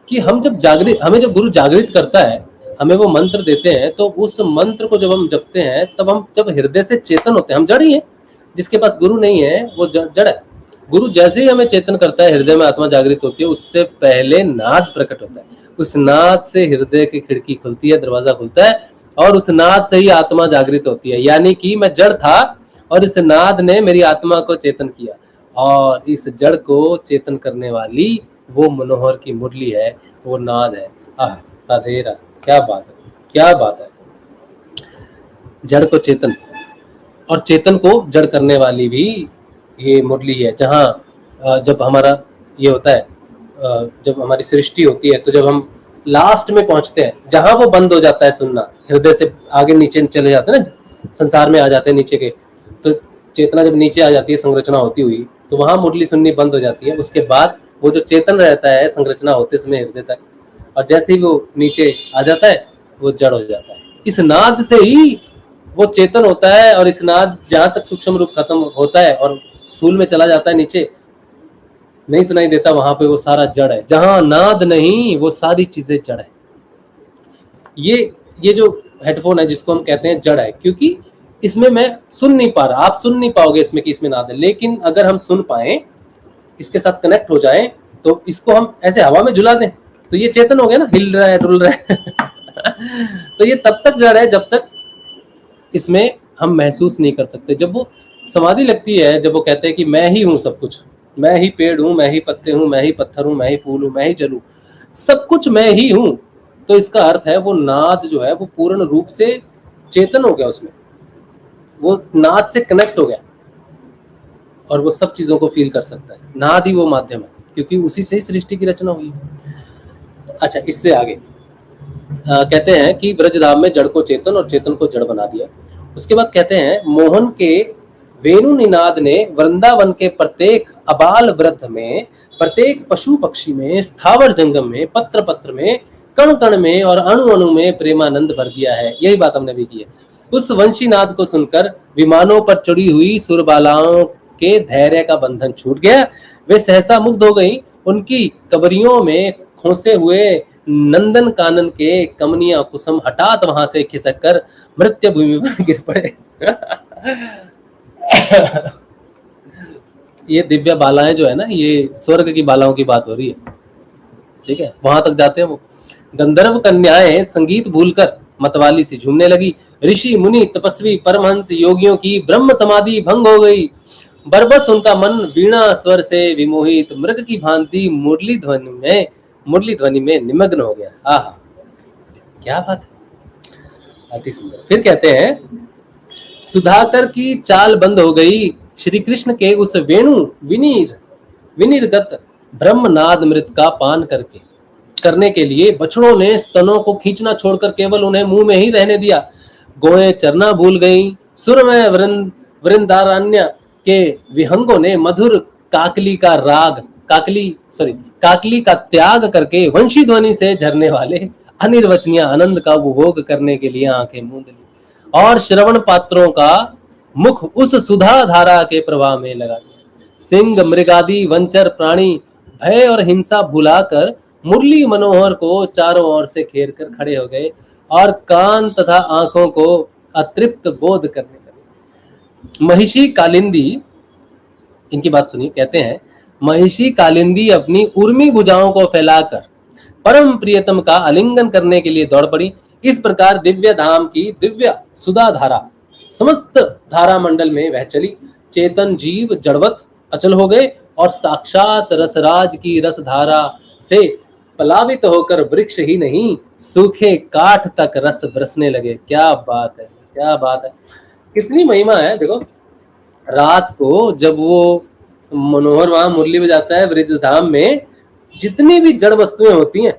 कि हम जब हमें जब गुरु जागृत करता है, हमें वो मंत्र देते हैं, तो उस मंत्र को जब हम जपते हैं तब हम जब हृदय से चेतन होते हैं, हम जड़ ही हैं। जिसके पास गुरु नहीं है वो जड़ है। गुरु जैसे ही हमें चेतन करता है, हृदय में आत्मा जागृत होती है, उससे पहले नाद प्रकट होता है। उस नाद से हृदय की खिड़की खुलती है, दरवाजा खुलता है, और उस नाद से ही आत्मा जागृत होती है। यानी कि मैं जड़ था और इस नाद ने मेरी आत्मा को चेतन किया, और इस जड़ को चेतन करने वाली वो मनोहर की मुरली है, वो नाद है। राधे राधे। क्या बात है, क्या बात है। जड़ को चेतन और चेतन को जड़ करने वाली भी ये मुरली है। जहाँ जब हमारा ये होता है, जब हमारी सृष्टि होती है, तो जब हम लास्ट में पहुंचते हैं जहां वो बंद हो जाता है सुनना, हृदय से आगे नीचे चले जाते हैं ना, संसार में आ जाते हैं नीचे के, तो चेतना जब नीचे आ जाती है संरचना होती हुई, तो वहां मुरली सुननी बंद हो जाती है। उसके बाद वो जो चेतन रहता है संरचना होते समय हृदय तक, और जैसे ही वो नीचे आ जाता है वो जड़ हो जाता है। इस नाद से ही वो चेतन होता है, और इस नाद जहां तक सूक्ष्म रूप खत्म होता है और स्थूल में चला जाता है, नीचे नहीं सुनाई देता, वहां पे वो सारा जड़ है। जहां नाद नहीं वो सारी चीजें जड़ है। ये जो हेडफोन है जिसको हम कहते हैं जड़ है, क्योंकि इसमें मैं सुन नहीं पा रहा, आप सुन नहीं पाओगे इसमें कि इसमें नाद है, लेकिन अगर हम सुन पाए, इसके साथ कनेक्ट हो जाए, तो इसको हम ऐसे हवा में झुला दें तो ये चेतन हो गया ना, हिल रहा है, डुल रहा है। तो ये तब तक जड़ है जब तक इसमें हम महसूस नहीं कर सकते। जब वो समाधि लगती है, जब वो कहते हैं कि मैं ही हूँ सब कुछ, मैं ही पेड़ हूँ, मैं ही पत्ते हूँ, मैं ही पत्थर हूँ, मैं ही फूल हूँ, मैं ही जल हूँ, सब कुछ मैं ही हूँ, तो इसका अर्थ है वो नाद जो है वो पूर्ण रूप से चेतन हो गया, उसमें वो नाद से कनेक्ट हो गया और वो सब चीजों को फील कर सकता है। नाद ही वो माध्यम है, क्योंकि उसी से ही सृष्टि की रचना हुई। अच्छा, इससे आगे कहते हैं कि ब्रजधाम में जड़ को चेतन और चेतन को जड़ बना दिया। उसके बाद कहते हैं मोहन के वेणु निनाद ने वृंदावन के प्रत्येक अबाल वृद्ध में, प्रत्येक पशु पक्षी में, स्थावर जंगम में, पत्र पत्र में, कण कण में और अणु अणु में प्रेमानंद भर दिया है। यही बात हमने भी की है। उस वंशी नाद को सुनकर विमानों पर चढ़ी हुई सुरबालाओं के धैर्य का बंधन छूट गया। वे सहसा मुग्ध हो गई उनकी कबरियों में खोसे हुए नंदन कानन के कमनिया कुसुम हठात वहां से खिसक कर मृत्यु भूमि पर गिर पड़े। ये दिव्य बालाएं जो है ना, ये स्वर्ग की बालाओं की बात हो रही है, ठीक है, वहां तक जाते हैं वो। गंधर्व कन्याएं संगीत भूलकर मतवाली से झूमने लगी। ऋषि मुनि तपस्वी परमहंस योगियों की ब्रह्म समाधि भंग हो गई। बरबस उनका मन वीणा स्वर से विमोहित मृग की भांति मुरली ध्वनि में निमग्न हो गया। आहा, क्या बात है, अति सुंदर। फिर कहते हैं, सुधाकर की चाल बंद हो गई। श्री कृष्ण के उस वेणु विनिर्गत ब्रह्मनाद मृत का पान करने के लिए बछड़ों ने स्तनों को खींचना छोड़कर केवल उन्हें मुंह में ही रहने दिया। गोएं चरना भूल गईं। सुरमय वृंदारण्य के विहंगों ने मधुर काकली का त्याग करके वंशी ध्वनि से झरने वाले अनिर्वचनीय आनंद का उपभोग करने के लिए आंखें मूंद ली और श्रवण पात्रों का मुख उस सुधा धारा के प्रवाह में लगा दिया। सिंह मृगादि वंचर प्राणी भय और हिंसा भुलाकर मुरली मनोहर को चारों ओर से घेर कर खड़े हो गए और कान तथा आंखों को अतृप्त बोध करने लगे। महिषी कालिंदी, इनकी बात सुनिए, कहते हैं, महिषी कालिंदी अपनी उर्मी भुजाओं को फैलाकर परम प्रियतम का आलिंगन करने के लिए दौड़ पड़ी। इस प्रकार दिव्य धाम की दिव्य सुधा धारा समस्त धारा मंडल में वह चली। चेतन जीव जड़वत अचल हो गए और साक्षात रसराज की रस धारा से प्लावित होकर वृक्ष ही नहीं सूखे काठ तक रस बरसने लगे। क्या बात है, क्या बात है, कितनी महिमा है। देखो, रात को जब वो मनोहर वहां मुरली बजाता है ब्रजधाम में, जितनी भी जड़ वस्तुएं होती हैं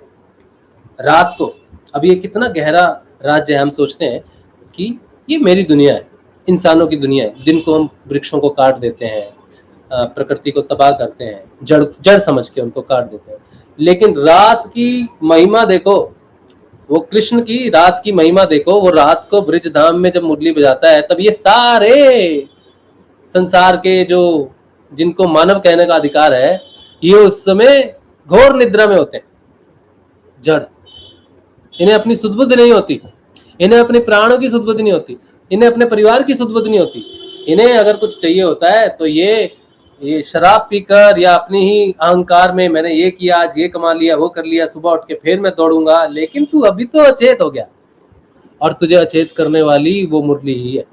रात को, अब ये कितना गहरा राज्य है। हम सोचते हैं कि ये मेरी दुनिया है, इंसानों की दुनिया है। दिन को हम वृक्षों को काट देते हैं, प्रकृति को तबाह करते हैं, जड़ समझ के उनको काट देते हैं। लेकिन रात की महिमा देखो, वो कृष्ण की रात की महिमा देखो। वो रात को ब्रजधाम में जब मुरली बजाता है, तब ये सारे संसार के जो जिनको मानव कहने का अधिकार है, ये उस समय घोर निद्रा में होते हैं। जड़, इन्हें अपनी सुध-बुद्धि नहीं होती, इन्हें अपने प्राणों की सुध-बुद्धि नहीं होती, इन्हें अपने परिवार की सुध-बुद्धि नहीं होती। इन्हें अगर कुछ चाहिए होता है तो ये शराब पीकर या अपनी ही अहंकार में, मैंने ये किया, आज ये कमा लिया, वो कर लिया, सुबह उठ के फिर मैं दौड़ूंगा। लेकिन तू अभी तो अचेत हो गया, और तुझे अचेत करने वाली वो मुरली ही है।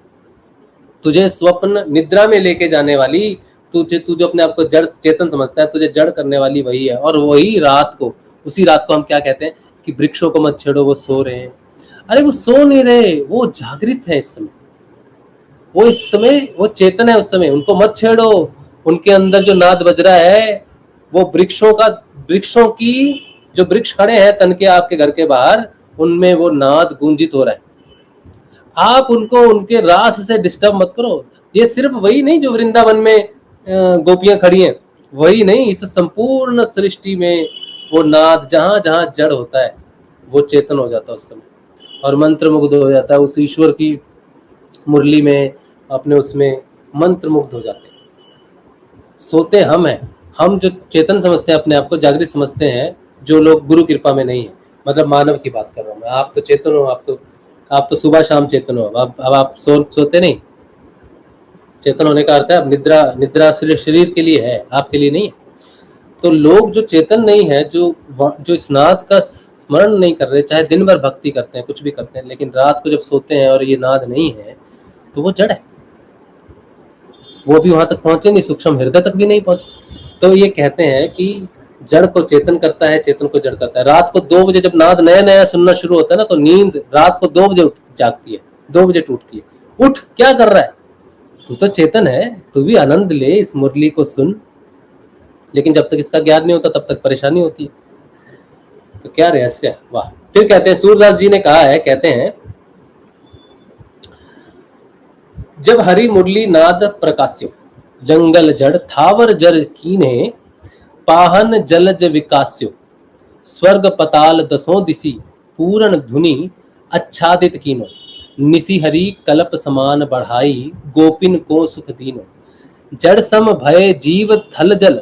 तुझे स्वप्न निद्रा में लेके जाने वाली, तू जो अपने आप को जड़ चेतन समझता है, तुझे जड़ करने वाली वही है। और वही रात को, उसी रात को हम क्या कहते हैं कि वृक्षों को मत छेड़ो, वो सो रहे हैं। अरे वो सो नहीं रहे, वो जागृत है इस समय, वो इस समय वो चेतन है। उस समय उनको मत छेड़ो। उनके अंदर जो नाद बज रहा है वो वृक्षों की जो वृक्ष खड़े हैं तन के आपके घर के बाहर, उनमें वो नाद गूंजित हो रहा है। आप उनको उनके रास से डिस्टर्ब मत करो। ये सिर्फ वही नहीं जो वृंदावन में गोपियां खड़ी हैं, वही नहीं, इस संपूर्ण सृष्टि में वो नाद जहां जहां जड़ होता है वो चेतन हो जाता है उस समय, और मंत्र मुग्ध हो जाता है उस ईश्वर की मुरली में, अपने उसमें मंत्र मुग्ध हो जाते हैं। सोते हम हैं, हम जो चेतन समझते हैं, अपने आप को जागृत समझते हैं, जो लोग गुरु कृपा में नहीं है, मतलब मानव की बात कर रहा हूँ मैं। आप तो चेतन हो, आप तो सुबह शाम चेतन हो। अब आप सोते नहीं। चेतन होने का अर्थ है अब निद्रा शरीर के लिए है, आपके लिए नहीं है। तो लोग जो चेतन नहीं है, जो इस नाद का स्मरण नहीं कर रहे, चाहे दिन भर भक्ति करते हैं, कुछ भी करते हैं, लेकिन रात को जब सोते हैं और ये नाद नहीं है, तो वो जड़ है, वो भी वहां तक पहुंचे नहीं, सूक्ष्म हृदय तक भी नहीं पहुंचे। तो ये कहते हैं कि जड़ को चेतन करता है, चेतन को जड़ करता है। रात को 2 बजे जब नाद नया नया सुनना शुरू होता है ना, तो नींद रात को 2 बजे जागती है, 2 बजे टूटती है। उठ, क्या कर रहा है तू? तो चेतन है, तू भी आनंद ले, इस मुरली को सुन। लेकिन जब तक इसका ज्ञान नहीं होता तब तक परेशानी होती है। तो क्या रहस्य है, वाह। फिर कहते हैं, सूरदास जी ने कहा है, कहते हैं, जब हरि मुरली नाद प्रकाश्यो जंगल जड़ थावर जर कीने पाहन जलज विकास्यो स्वर्ग पताल दसों दिसी पूर्ण धुनि आच्छादित कीनो निसी हरि कल्प समान बढ़ाई गोपिन को सुख दीनो जड़ सम भय जीव थल जल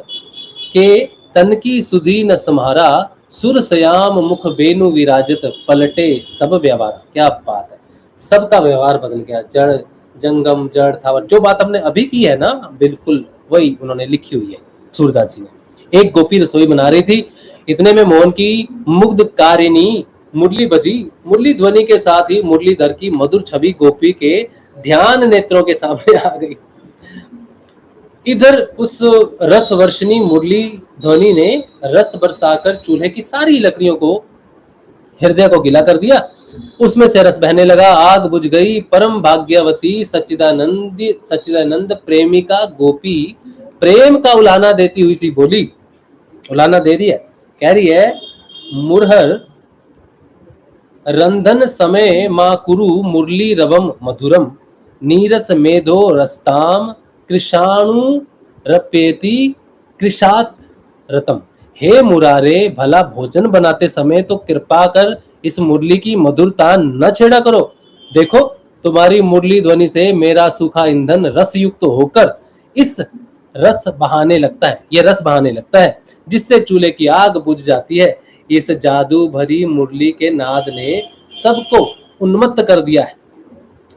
के तन की सुधी न सम्हारा, सुर सयाम मुख बेनु विराजत, पलटे सब व्यवहार। क्या बात है, सबका व्यवहार बदल गया। जड़ जंगम जड़ था, जो बात हमने अभी की है ना, बिल्कुल वही उन्होंने लिखी हुई है सूरदास जी ने। एक गोपी रसोई बना रही थी, इतने में मोहन की मुग्ध कारिणी मुरली बजी। मुरली ध्वनि के साथ ही मुरलीधर की मधुर छवि गोपी के ध्यान नेत्रों के सामने आ गई। इधर उस रस वर्षिणी मुरली ध्वनि ने रस बरसाकर चूल्हे की सारी लकड़ियों को, हृदय को गिला कर दिया। उसमें से रस बहने लगा, आग बुझ गई। परम भाग्यवती सच्चिदानंद प्रेमिका गोपी प्रेम का उलाहना देती हुई सी बोली, उलाहना दे रही है, कह रही है, मुरहर रंधन समय माँ कुरु मुरली रवम मधुरम, नीरस मेधो रस्ताम कृषाणु रपेति कृषात रतम। हे मुरारे, भला भोजन बनाते समय तो कृपा कर इस मुरली की मधुरता न छेड़ा करो। देखो, तुम्हारी मुरली ध्वनि से मेरा सूखा ईंधन रस युक्त होकर इस रस बहाने लगता है, ये रस बहाने लगता है, जिससे चूल्हे की आग बुझ जाती है। इस जादू भरी मुरली के नाद ने सबको उन्मत्त कर दिया है।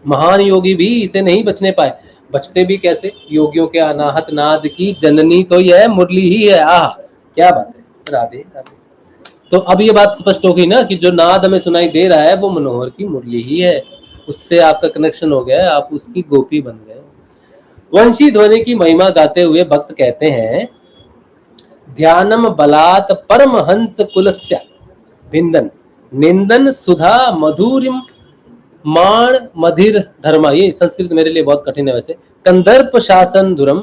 महान योगी भी इसे नहीं बचने पाए। बचते भी कैसे? योगियों के अनाहत नाद की जननी तो यह मुरली ही है। आह, क्या बात है, राधे राधे। तो अब ये बात स्पष्ट होगी ना कि जो नाद हमें सुनाई दे रहा है वो मनोहर की मुरली ही है। उससे आपका कनेक्शन हो गया है, आप उसकी गोपी बन गए। वंशी ध्वनि की महिमा गाते हुए भक्त कहते हैं, ध्यानम बलात् परमहंस कुलस्य भिंदन निंदन सुधा मधुरिम माण मधिर धर्मा। ये संस्कृत मेरे लिए बहुत कठिन है वैसे। कंदर्प शासन धुरम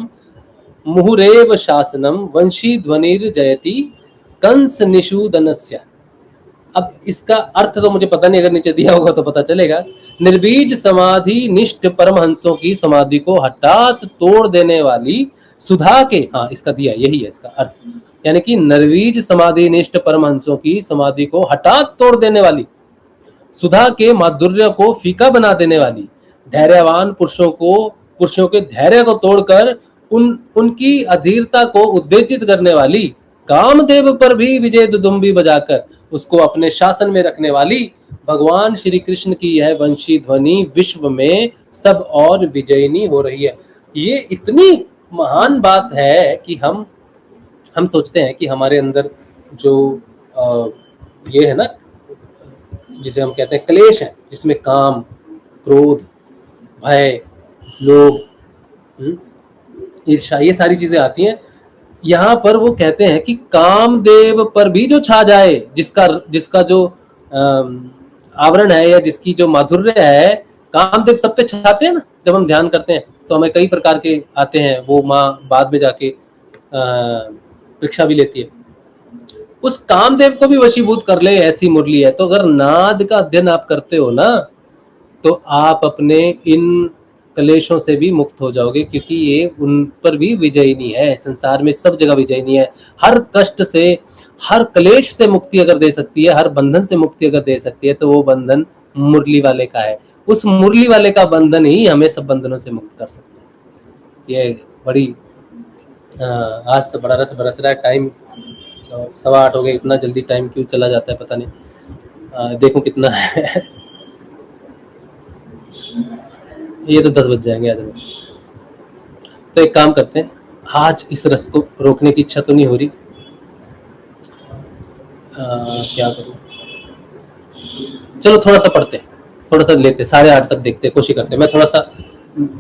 मुहुरेव शासनम वंशी ध्वनिर जयति कंस निषूदनस्य। अब इसका अर्थ तो मुझे पता नहीं, अगर नीचे दिया होगा तो पता चलेगा। निर्बीज समाधि निष्ठ परमहंसों की समाधि को हठात तोड़ देने वाली सुधा के, हाँ इसका दिया, यही है इसका अर्थ, यानी कि निर्बीज समाधि निष्ठ परमहंसों की समाधि को हठात तोड़ देने वाली, सुधा के माधुर्य को फीका बना देने वाली, धैर्यवान पुरुषों के धैर्य को तोड़कर उनकी अधीरता को उद्देशित करने वाली, कामदेव पर भी विजय दुदुम्बी बजाकर उसको अपने शासन में रखने वाली भगवान श्री कृष्ण की यह वंशी ध्वनि विश्व में सब और विजयिनी हो रही है। ये इतनी महान बात है कि हम सोचते हैं कि हमारे अंदर जो ये है ना, जिसे हम कहते हैं क्लेश है, जिसमें काम, क्रोध, भय, लोभ, ईर्ष्या, ये सारी चीजें आती हैं। यहाँ पर वो कहते हैं कि कामदेव पर भी जो छा जाए, जिसका जो आवरण है या जिसकी जो माधुर्य है, कामदेव सब पे छाते हैं ना। जब हम ध्यान करते हैं तो हमें कई प्रकार के आते हैं, वो माँ बाद में जाके परीक्षा भी लेती है। उस कामदेव को भी वशीभूत कर ले, ऐसी मुरली है। तो अगर नाद का अध्ययन आप करते हो ना, तो आप अपने इन कलेशों से भी मुक्त हो जाओगे, क्योंकि ये उन पर भी विजयिनी है। संसार में सब जगह विजयिनी है। हर कष्ट से, हर कलेश से मुक्ति अगर दे सकती है, हर बंधन से मुक्ति अगर दे सकती है, तो वो बंधन मुरली वाले का है। उस मुरली वाले का बंधन ही हमें सब बंधनों से मुक्त कर सकता है। ये बड़ी आज तो बड़ा रस बरस रहा है। टाइम 7:15 हो गए। इतना जल्दी टाइम क्यों चला जाता है पता नहीं। देखो कितना है ये तो 10 बज जाएंगे आज में। तो एक काम करते हैं, आज इस रस को रोकने की इच्छा तो नहीं हो रही, क्या करूं, चलो थोड़ा सा पढ़ते हैं, थोड़ा सा लेते, 8:30 तक देखते, कोशिश करते हैं। मैं थोड़ा सा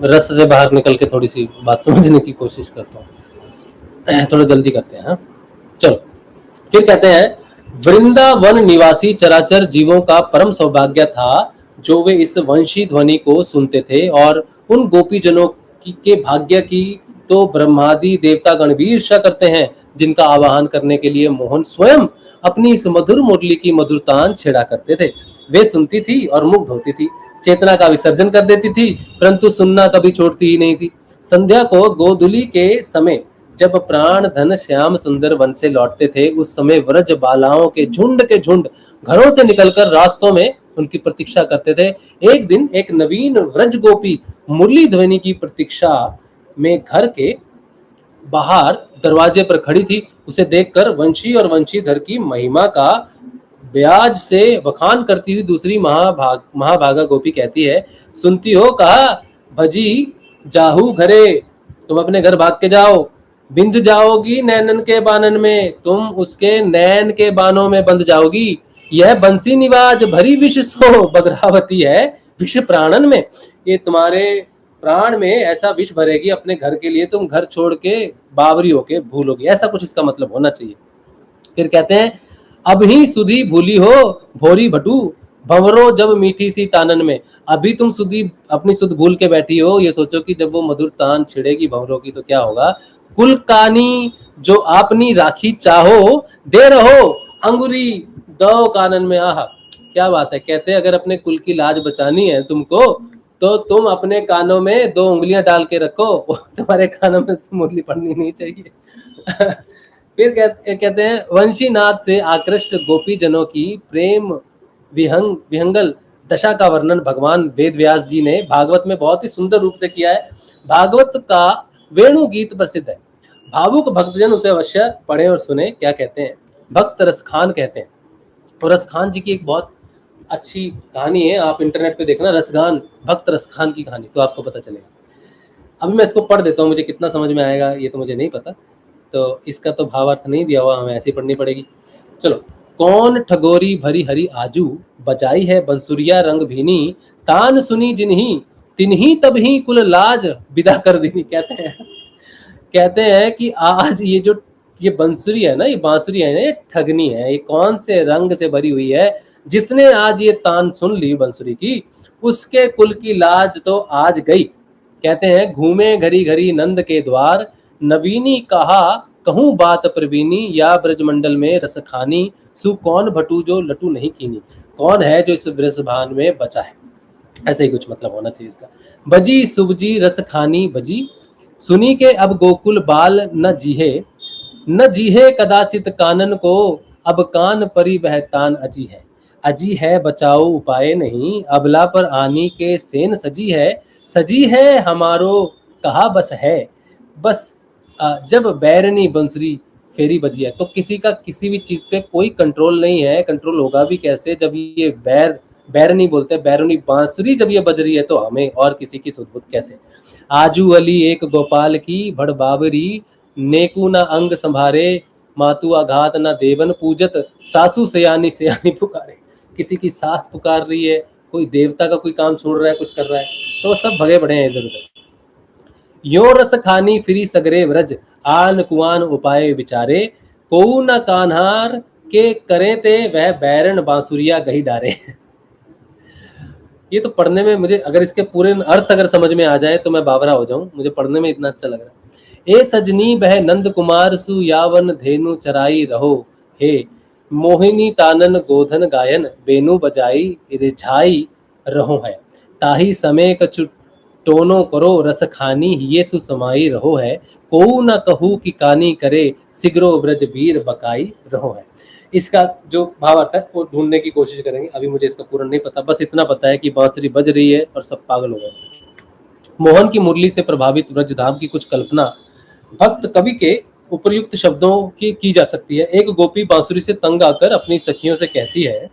रस से बाहर निकल के थोड़ी सी बात समझने की कोशिश करता हूँ। थोड़ा जल्दी करते हैं। हाँ चलो, फिर कहते हैं, वृंदावन निवासी चराचर जीवों का परम सौभाग्य था जो वे इस वंशी ध्वनि को सुनते थे, और उन गोपीजनों के भाग्य की तो ब्रह्मादि देवतागण भी ईर्ष्या करते हैं, जिनका आवाहन करने के लिए मोहन स्वयं अपनी इस मधुर मुरली की मधुरतान छेड़ा करते थे। वे सुनती थी और मुग्ध होती थी, चेतना का विसर्जन कर देती थी, परंतु सुनना कभी छोड़ती ही नहीं थी। संध्या को गोधूली के समय जब प्राण धन श्याम सुंदर वन से लौटते थे, उस समय व्रज बालाओं के झुंड घरों से निकलकर रास्तों में उनकी प्रतीक्षा करते थे। एक दिन एक नवीन व्रज गोपी मुरली ध्वनि की प्रतीक्षा में घर के बाहर दरवाजे पर खड़ी थी। उसे देखकर वंशी और वंशीधर की महिमा का ब्याज से बखान करती हुई दूसरी महाभागा गोपी कहती है, सुनती हो कहा भजी जाहू घरे, तुम अपने घर भाग के जाओ, बिंद जाओगी नैनन के बानन में, तुम उसके नैन के बानों में बंध जाओगी। यह बंसी निवाज भरी विष सो बगरावती है विष प्राणन में, ये तुम्हारे प्राण में ऐसा विष भरेगी अपने घर के लिए, तुम घर छोड़ के बावरी होके भूलोगी, ऐसा कुछ इसका मतलब होना चाहिए। फिर कहते हैं, अब ही सुधी भूली हो भोरी भटू, भंवरो जब मीठी सी तानन में, अभी तुम सुधी अपनी सुध भूल के बैठी हो, ये सोचो कि जब वो मधुर तान छिड़ेगी भंवरों की तो क्या होगा। कुल कानी जो आपनी राखी चाहो, दे रहो अंगुरी दो कानन में, आहा क्या बात है। कहते हैं अगर अपने कुल की लाज बचानी है तुमको, तो तुम अपने कानों में 2 उंगलियां डाल के रखो, तुम्हारे कानों में मुरली पड़नी नहीं चाहिए। फिर कहते हैं, वंशीनाथ से आकृष्ट गोपी जनों की प्रेम विहंगल दशा का वर्णन भगवान वेद व्यास जी ने भागवत में बहुत ही सुंदर रूप से किया है। भागवत का वेणु गीत प्रसिद्ध है, भावुक भक्तजन उसे अवश्य पढ़े और सुने। क्या कहते हैं, भक्त रसखान कहते हैं, और रसखान जी की एक बहुत अच्छी कहानी है, आप इंटरनेट पे देखना रसगान, भक्त रसखान की कहानी, तो आपको पता चलेगा। अभी मैं इसको पढ़ देता हूँ, मुझे कितना समझ में आएगा ये तो मुझे नहीं पता, तो इसका तो भावार्थ नहीं दिया हुआ, हमें ऐसे ही पढ़नी पड़ेगी। चलो, कौन ठगोरी भरी हरी आजू, बजाई है बंसुरिया रंग भीनी, तान सुनी जिन्ही तिन्ही तब ही कुल लाज विदा कर दीनी। कहते हैं कि आज ये बंसुरी है ना, ये बांसुरी है ना, ये ठगनी है, ये कौन से रंग से भरी हुई है, जिसने आज ये तान सुन ली बंसुरी की, उसके कुल की लाज तो आज गई। कहते हैं, घूमे घरी घरी नंद के द्वार, नवीनी कहा कहूँ बात प्रवीणी, या ब्रजमंडल में रसखानी, सु कौन भटू जो लटू नहीं कीनी, कौन है जो इस वृषभान में बचा है, ऐसे ही कुछ मतलब होना चाहिए इसका। बजी सुबजी रसखानी बजी, सुनी के अब गोकुल बाल न जीहे कदाचित कानन को, अब कान परी वह तान अजी है बचाओ उपाय नहीं, अबला पर आनी के सेन सजी है हमारो कहा बस है, बस जब बैरनी बंसुरी फेरी बजी है। तो किसी का किसी भी चीज पे कोई कंट्रोल नहीं है, कंट्रोल होगा भी कैसे जब ये बैरनी बोलते हैं, बैरनी बांसुरी जब ये बज रही है तो हमें और किसी की सुध बुध कैसे। आजू अली एक गोपाल की भड़ बाबरी, नेकू ना अंग संभारे, मातु आघात ना देवन पूजत, सासू सयानी पुकारे। किसी की सास पुकार रही है, कोई देवता का कोई काम छोड़ रहा है, कुछ कर रहा है, तो सब भगे पड़े हैं इधर उधर। यो रस खानी फिरी सगरे व्रज, आन कुआन उपाय विचारे, कोऊ न कान्हार के करे ते वह बैरन बांसुरिया गही डारे। ये तो पढ़ने में मुझे, अगर इसके पूरे अर्थ अगर समझ में आ जाए तो मैं बावरा हो जाऊं, मुझे पढ़ने में इतना अच्छा लग रहा है। ए सजनी बह नंद कुमार सु, यावन धेनु चराई रहो हे, मोहिनी तानन गोधन गायन, बेनु बजाई रिझाई रहो है, ताही समय कछु टोनो करो रस खानी, ये सुसमाई रहो है, कोऊ न कहू की कानी करे, सिगरो ब्रज वीर बकाई रहो है। इसका जो भावार्थ है वो ढूंढने की कोशिश करेंगे, अभी मुझे इसका पूरा नहीं पता, बस इतना पता है कि बांसुरी बज रही है और सब पागल हो गए। मोहन की मुरली से प्रभावित व्रजधाम की कुछ कल्पना भक्त कवि के उपर्युक्त शब्दों की जा सकती है। एक गोपी बांसुरी से तंग आकर अपनी सखियों से कहती है,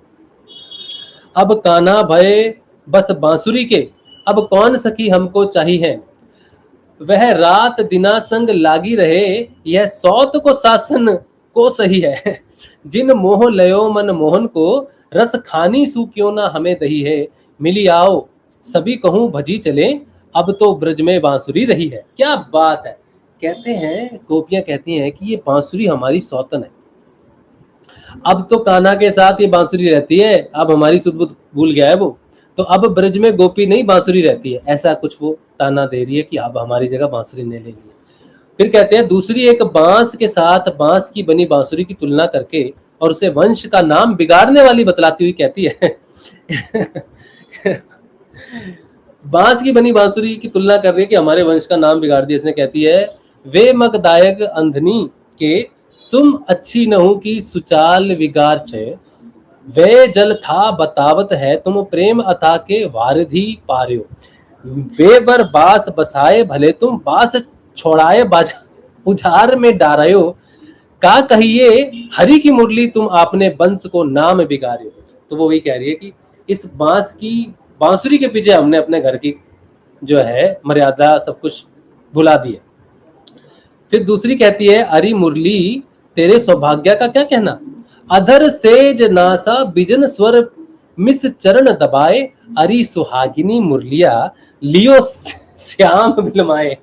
अब काना भय बस बांसुरी के, अब कौन सखी हमको चाही है, वह रात दिना संग लागी रहे, यह सौत को शासन को सही है, जिन मोह लयो मन मोहन को, रस खानी सु क्यों ना हमें दही है, मिली आओ सभी कहूं भजी चले, अब तो ब्रज में बांसुरी रही है। क्या बात है। कहते हैं, गोपियां कहती हैं कि ये बांसुरी हमारी सौतन है, अब तो कान्हा के साथ ये बांसुरी रहती है, अब हमारी सुध बुध भूल गया है वो, तो अब ब्रज में गोपी नहीं बांसुरी रहती है, ऐसा कुछ वो ताना दे रही है कि अब हमारी जगह बांसुरी ने ले ली है। फिर कहते हैं, दूसरी एक बांस के साथ बांस की बनी बांसुरी की तुलना करके और उसे वंश का नाम बिगाड़ने वाली बतलाती हुई कहती है बांस की बनी बांसुरी की तुलना कर रही है कि हमारे वंश का नाम बिगाड़ दिया। इसने कहती है, वे मगदायक अंधनी के तुम अच्छी नहु की सुचाल विगार छे, वे जल था बतावत है तुम प्रेम अथा के वारधी पार्यो, वे बर बास बसाए भले तुम बास छोड़ाए बाजा उजाड़ में डारायो, का कहिए हरि की मुरली तुम आपने बंस को नाम बिगाड़े। तो वो वही कह रही है कि इस बांसुरी के पीछे हमने अपने घर की जो है मर्यादा सब कुछ भुला दी है। फिर दूसरी कहती है, अरि मुरली तेरे सौभाग्य का क्या कहना, अधर सेज नासा बिजन स्वर मिस चरण दबाए, अरि सुहागिनी मुरलिया लियो श्याम बिलमाए।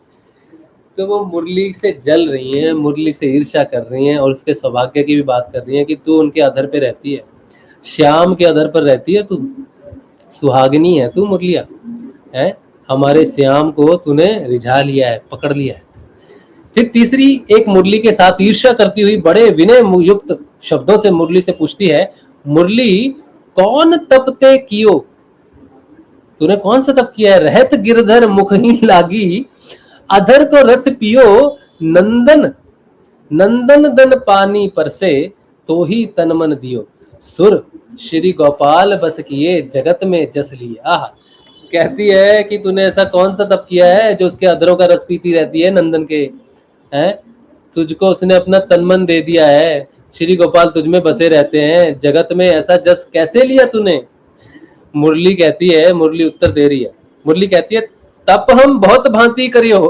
तो वो मुरली से जल रही हैं, मुरली से ईर्ष्या कर रही हैं और उसके सौभाग्य की भी बात कर रही हैं कि तू उनके अधर पे रहती है, श्याम के अधर पर रहती है, तू सुहागिनी है, तू मुरलिया है, हमारे श्याम को तूने रिझा लिया है, पकड़ लिया है। फिर तीसरी एक मुरली के साथ ईर्ष्या करती हुई बड़े विनय युक्त शब्दों से मुरली से पूछती है, मुरली कौन तप ते कियो, तूने कौन सा तप किया है, रहत गिरधर मुख ही लागी, अधर को रस पियो, नंदन नंदन दन पानी परसे, तो ही तन मन दियो, सुर श्री गोपाल बस किए, जगत में जस लिए। आह, कहती है कि तूने ऐसा कौन सा तप किया है जो उसके अधरों का रस पीती रहती है नंदन के, हैं, तुझको उसने अपना तन मन दे दिया है, श्री गोपाल तुझ में बसे रहते हैं, जगत में ऐसा जस कैसे लिया तूने। मुरली कहती है, मुरली उत्तर दे रही है, मुरली कहती है, तप हम बहुत भांति करियो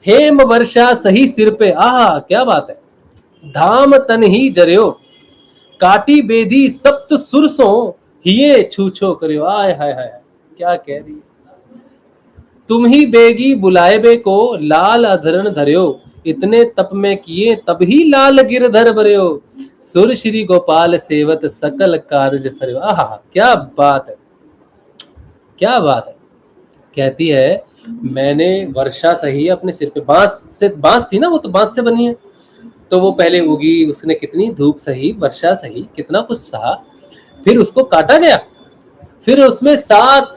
हेम वर्षा सही सिर पे, आहा क्या बात है, धाम तन ही जरियो, काटी बेदी सप्त सुरसों, हिये छूछो करियो। आय हाय हाय, क्या कह रही है, तुम ही बेगी बुलाएबे को, लाल अधरण धरियो, इतने तप में किए तब ही लाल गिरधर भरियो, सुर श्री गोपाल सेवत सकल कार्य सरियो। आहा क्या बात है, क्या बात है। कहती है, मैंने वर्षा सही अपने सिर पे, बांस थी ना, वो तो बांस से बनी है, तो वो पहले उगी, उसने कितनी धूप सही, वर्षा सही, कितना कुछ सहा, फिर उसको काटा गया, फिर उसमें 7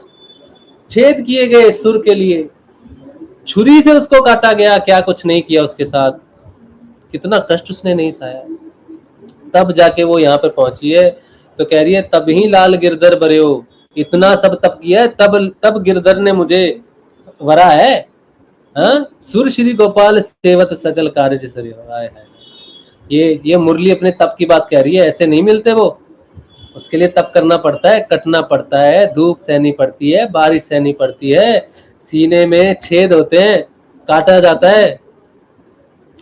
छेद किए गए सुर के लिए, छुरी से उसको काटा गया, क्या कुछ नहीं किया उसके साथ, कितना कष्ट उसने नहीं सहाया, तब जाके वो यहाँ पे पहुंची है। तो कह रही है, तब ही लाल गिरधर बरियो, इतना सब तब किया है, तब गिरधर ने मुझे वरा है, हाँ, सुर श्री गोपाल सेवत सकल कार्य सरियो। आए है, ये मुरली अपने तप की बात कह रही है, ऐसे नहीं मिलते वो, उसके लिए तप करना पड़ता है, कटना पड़ता है, धूप सहनी पड़ती है, बारिश सहनी पड़ती है, सीने में छेद होते हैं, काटा जाता है,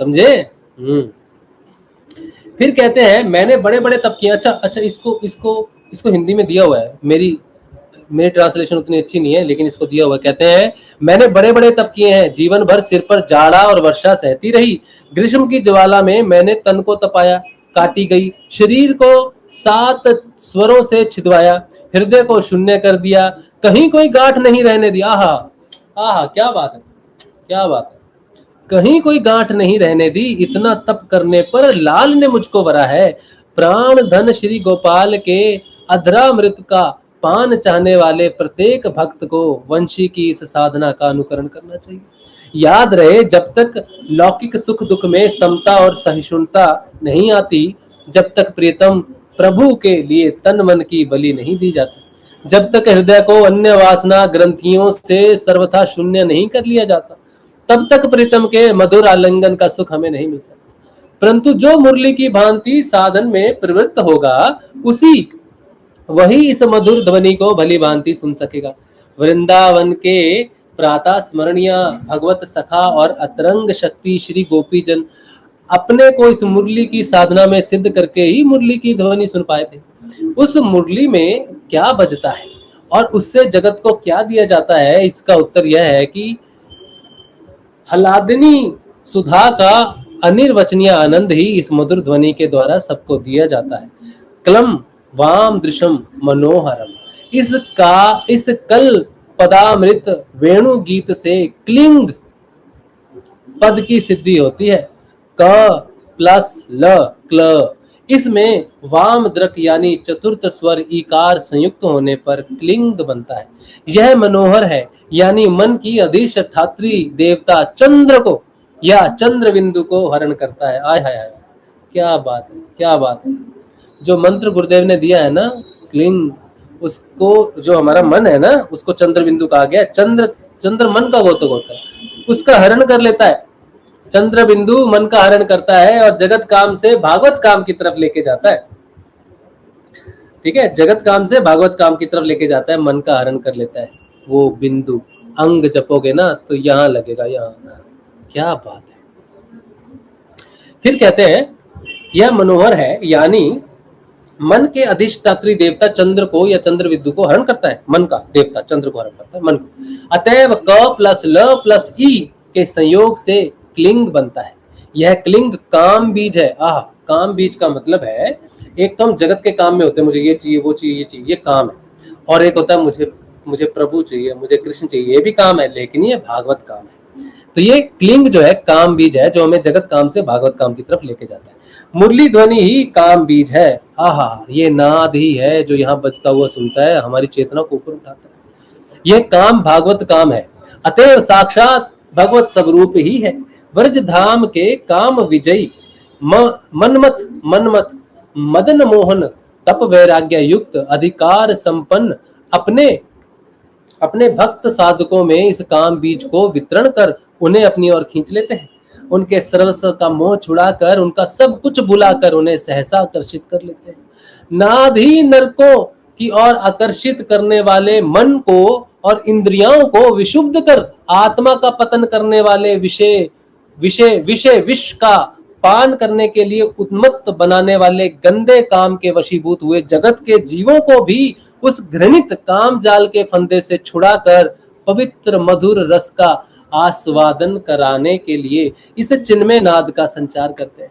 समझे। फिर कहते हैं, मैंने बड़े बड़े तप किए। अच्छा, इसको हिंदी में दिया हुआ है, मेरी ट्रांसलेशन उतनी अच्छी नहीं है, लेकिन इसको दिया हुआ है। कहते हैं, मैंने बड़े बड़े तप किए हैं, जीवन भर सिर पर जाड़ा और वर्षा सहती रही, ग्रीष्म की ज्वाला में मैंने तन को तपाया, काटी गई, शरीर को 7 स्वरों से छिदवाया, हृदय को शून्य कर दिया, कहीं कोई गांठ नहीं रहने दी। आहा आहा क्या बात है, क्या बात है, कहीं कोई गांठ नहीं रहने दी, इतना तप करने पर लाल ने मुझको वरा है, प्राण धन श्री गोपाल के अधरामृत का पान चाहने वाले प्रत्येक भक्त को वंशी की इस साधना का अनुकरण करना चाहिए। याद रहे, जब तक लौकिक सुख दुख में समता और सहिष्णुता नहीं आती, जब तक प्रियतम प्रभु के लिए तन मन की बलि नहीं दी जाती, जब तक हृदय को अन्य वासना ग्रंथियों से सर्वथा शून्य नहीं कर लिया जाता, तब तक प्रीतम के मधुर आलिंगन का सुख हमें नहीं मिल सकता। परंतु जो मुरली की भांति साधन में प्रवृत्त होगा, वही इस मधुर ध्वनि को भली भांति सुन सकेगा। वृंदावन के प्रातः स्मरणीय भगवत सखा और अतरंग शक्ति श्री गोपीजन अपने को इस मुरली की साधना में सिद्ध करके ही मुरली की ध्वनि सुन पाए थे। उस मुरली में क्या बजता है और उससे जगत को क्या दिया जाता है, इसका उत्तर यह है कि हलादिनी सुधा का अनिर्वचनीय आनंद ही इस मधुर ध्वनि के द्वारा सबको दिया जाता है। क्लम वाम दृशम मनोहरम, इस कल पदामृत वेणु गीत से क्लिंग पद की सिद्धि होती है। क प्लस ल क्ल, इसमें वाम द्रक यानी चतुर्थ स्वर ईकार संयुक्त होने पर क्लिंग बनता है। यह मनोहर है, यानी मन की अधिष्ठात्री देवता चंद्र को या चंद्र बिंदु को हरण करता है। आय हाय हाय, क्या बात है, क्या बात है। जो मंत्र गुरुदेव ने दिया है ना, क्लिंग, उसको जो हमारा मन है ना, उसको चंद्र बिंदु कहा गया। चंद्र मन का गोतक होता है, उसका हरण कर लेता है। चंद्र बिंदु मन का हरण करता है और जगत काम से भागवत काम की तरफ लेके जाता है। ठीक है, जगत काम से भागवत काम की तरफ लेके जाता है, मन का हरण कर लेता है। वो बिंदु अंग जपोगे ना तो यहां लगेगा, यहां। क्या बात है। फिर कहते हैं यह मनोहर है, यानी मन के अधिष्ठात्री देवता चंद्र को या चंद्र विद्यु को हरण करता है। मन का देवता चंद्र को हरण करता है, मन को। अतएव क प्लस ल प्लस ई के संयोग से क्लिंग बनता है। यह क्लिंग काम बीज है। काम बीज का मतलब है, एक तो हम जगत के काम में होते हैं, मुझे ये चाहिए वो चाहिए ये चाहिए, ये काम है। और एक होता है मुझे प्रभु चाहिए, मुझे कृष्ण चाहिए, ये भी काम है, लेकिन ये भागवत काम है। तो ये क्लिंग जो है काम बीज है, जो हमें जगत काम से भागवत काम की तरफ लेके जाता है। मुरली ध्वनि ही काम बीज है। ये नाद ही है जो यहाँ बजता हुआ सुनता है, हमारी चेतना को ऊपर उठाता है। यह काम भागवत काम है, अतएव साक्षात भगवत स्वरूप ही है। व्रज धाम के काम विजयी मनमथ मदन मोहन तप वैराग्य युक्त अधिकार संपन्न अपने भक्त साधकों में इस काम बीज को वितरण कर उन्हें अपनी ओर खींच लेते हैं। उनके सर्वस्व का मोह छुड़ाकर, उनका सब कुछ भुलाकर उन्हें सहसा आकर्षित कर लेते हैं। नाद ही नरकों की ओर आकर्षित करने वाले मन को और इंद्रियों को विशुद्ध कर आत्मा का पतन करने वाले विष का पान करने के लिए उन्मत्त बनाने वाले गंदे काम के वशीभूत हुए जगत के जीवों को भी उस घृणित काम जाल के फंदे से छुड़ाकर पवित्र मधुर रस का आस्वादन कराने के लिए इस चिन्मय नाद का संचार करते हैं।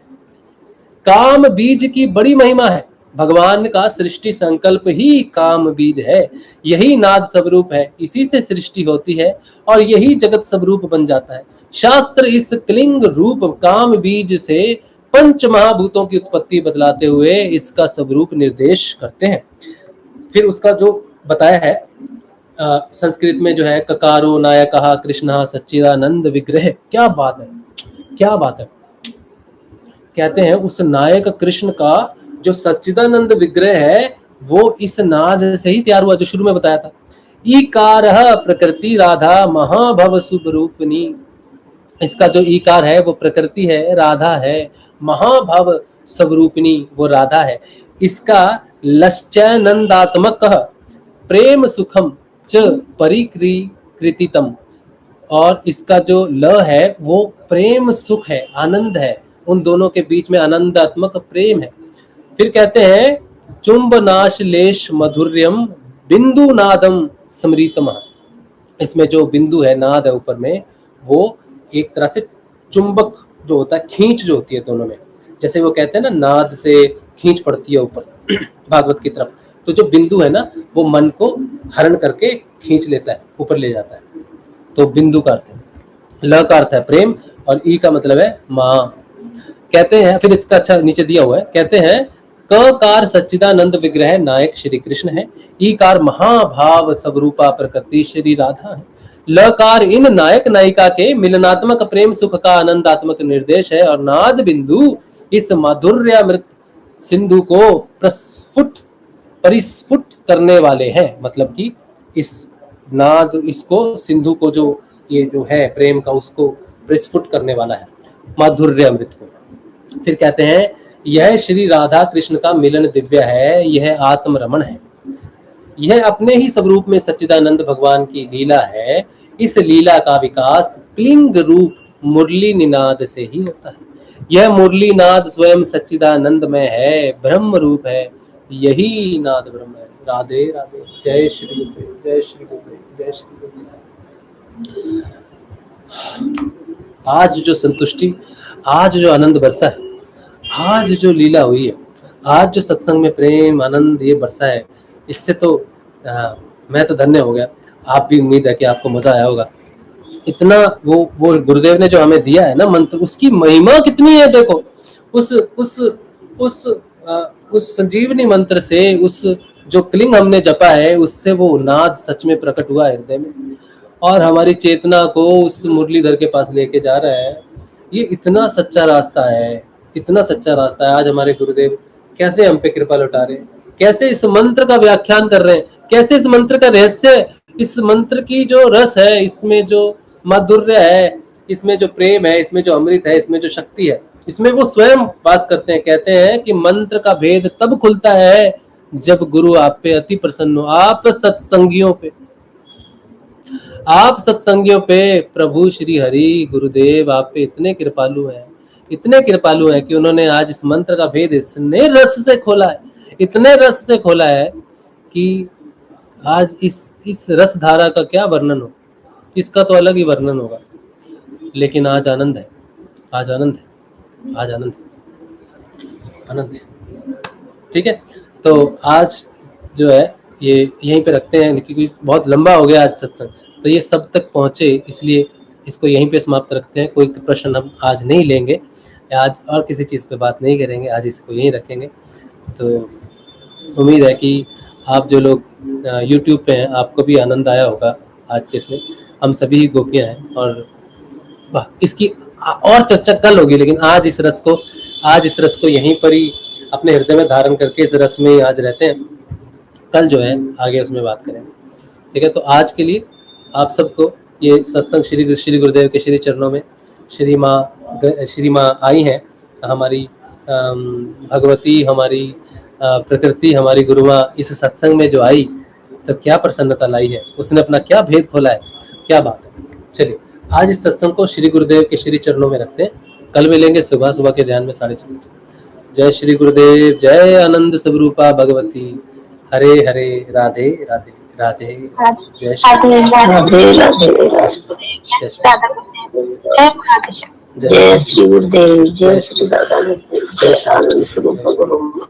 काम बीज की बड़ी महिमा है। भगवान का सृष्टि संकल्प ही काम बीज है। यही नाद स्वरूप है, इसी से सृष्टि होती है और यही जगत स्वरूप बन जाता है। शास्त्र इस क्लिंग रूप काम बीज से पंच महाभूतों की उत्पत्ति बतलाते हुए इसका स्वरूप निर्देश करते हैं। फिर उसका जो बताया है संस्कृत में जो है, ककारो नायकः कृष्णः सच्चिदानंद विग्रह। क्या बात है, क्या बात है। कहते हैं उस नायक कृष्ण का जो सच्चिदानंद विग्रह है वो इस नाद से ही तैयार हुआ, जो शुरू में बताया था। ईकारः प्रकृति राधा महाभव शुभरूपिणी। इसका जो ईकार है वो प्रकृति है, राधा है, महाभव स्वरूपिणी वो राधा है। इसका लश्चैनंदात्मक प्रेम सुखम च परिकृतितम, और इसका जो ल है वो प्रेम सुख है, आनंद है, उन दोनों के बीच में आनंदात्मक प्रेम है। फिर कहते हैं चुंबनाशलेश मधुर्यम बिंदु नादम स्मृतम। इसमें जो बिंदु है, नाद है ऊपर में, वो एक तरह से चुंबक जो होता है, खींच जो होती है दोनों में, जैसे वो कहते हैं ना नाद से खींच पड़ती है ऊपर भागवत की तरफ। तो जो बिंदु है ना वो मन को हरण करके खींच लेता है, ऊपर ले जाता है। तो बिंदु का अर्थ है, ल का अर्थ है प्रेम और ई का मतलब है माँ। कहते हैं फिर इसका अच्छा नीचे दिया हुआ है, कहते हैं क कार सच्चिदानंद विग्रह नायक श्री कृष्ण है। ई कार महाभाव स्वरूपा प्रकृति श्री राधा है। लकार इन नायक नायिका के मिलनात्मक प्रेम सुख का आनंदात्मक निर्देश है। और नाद बिंदु इस माधुर्यामृत सिंधु को परिस्फुट करने वाले हैं। मतलब कि इस नाद, इसको सिंधु को जो ये जो है प्रेम का, उसको परिस्फुट करने वाला है, माधुर्यामृत को। फिर कहते हैं यह श्री राधा कृष्ण का मिलन दिव्य है, यह आत्म रमण है, यह अपने ही स्वरूप में सच्चिदानंद भगवान की लीला है। इस लीला का विकास क्लिंग रूप मुरली निनाद से ही होता है। यह मुरली नाद स्वयं सच्चिदानंद में है, ब्रह्म रूप है, यही नाद ब्रह्म है। राधे राधे। जय श्री गुरुदेव, जय श्री गुरुदेव, जय श्री गुरुदेव। आज जो संतुष्टि, आज जो आनंद बरसा है, आज जो लीला हुई है, आज जो सत्संग में प्रेम आनंद ये बरसा है, इससे तो मैं तो धन्य हो गया। आप भी उम्मीद है कि आपको मजा आया होगा। इतना वो गुरुदेव ने जो हमें दिया है ना मंत्र, उसकी महिमा कितनी है देखो। उस संजीवनी मंत्र से, उस जो क्लिंग हमने जपा है, उससे वो नाद सच में प्रकट हुआ हृदय में और हमारी चेतना को उस मुरलीधर के पास लेके जा रहा है। ये इतना सच्चा रास्ता है, इतना सच्चा रास्ता है। आज हमारे गुरुदेव कैसे हम पे कृपा लौटा रहे हैं, कैसे इस मंत्र का व्याख्यान कर रहे हैं, कैसे इस मंत्र का रहस्य, इस मंत्र की जो रस है, इसमें जो माधुर्य है, इसमें जो प्रेम है, इसमें जो अमृत है, इसमें जो शक्ति है, इसमें वो स्वयं वास करते हैं। कहते हैं कि मंत्र का भेद तब खुलता है जब गुरु आप पे अति प्रसन्न हो। आप सत्संगियों पे प्रभु श्री हरि गुरुदेव आप पे इतने कृपालु हैं कि उन्होंने आज इस मंत्र का भेद इतने रस से खोला है कि आज इस रस धारा का क्या वर्णन हो, इसका तो अलग ही वर्णन होगा। लेकिन आज आनंद है। ठीक है, तो आज जो है ये यहीं पे रखते हैं क्योंकि बहुत लंबा हो गया आज सत्संग, तो ये सब तक पहुंचे इसलिए इसको यहीं पे समाप्त रखते हैं। कोई प्रश्न हम आज नहीं लेंगे, आज और किसी चीज़ पे बात नहीं करेंगे, आज इसको यहीं रखेंगे। तो उम्मीद है कि आप जो लोग YouTube पे हैं आपको भी आनंद आया होगा आज के इसमें। हम सभी ही गोपियां हैं और इसकी और चर्चा कल होगी, लेकिन आज इस रस को यहीं पर ही अपने हृदय में धारण करके इस रस में आज रहते हैं। कल जो है आगे उसमें बात करेंगे। ठीक है, तो आज के लिए आप सबको ये सत्संग श्री गुरुदेव के श्री चरणों में श्री माँ आई हैं, हमारी भगवती, हमारी प्रकृति, हमारी गुरु माँ इस सत्संग में जो आई तो क्या प्रसन्नता लाई है, उसने अपना क्या भेद खोला है, क्या बात है। चलिए आज इस सत्संग को श्री गुरुदेव के श्री चरणों में रखते हैं। कल मिलेंगे सुबह के ध्यान में 6:30। जय श्री गुरुदेव, जय आनंद स्वरूपा भगवती। हरे हरे, राधे राधे राधे। जय श्री जय श्री गुरुदेव, जय श्री दादा, जय आनंद स्वरूप गुरु।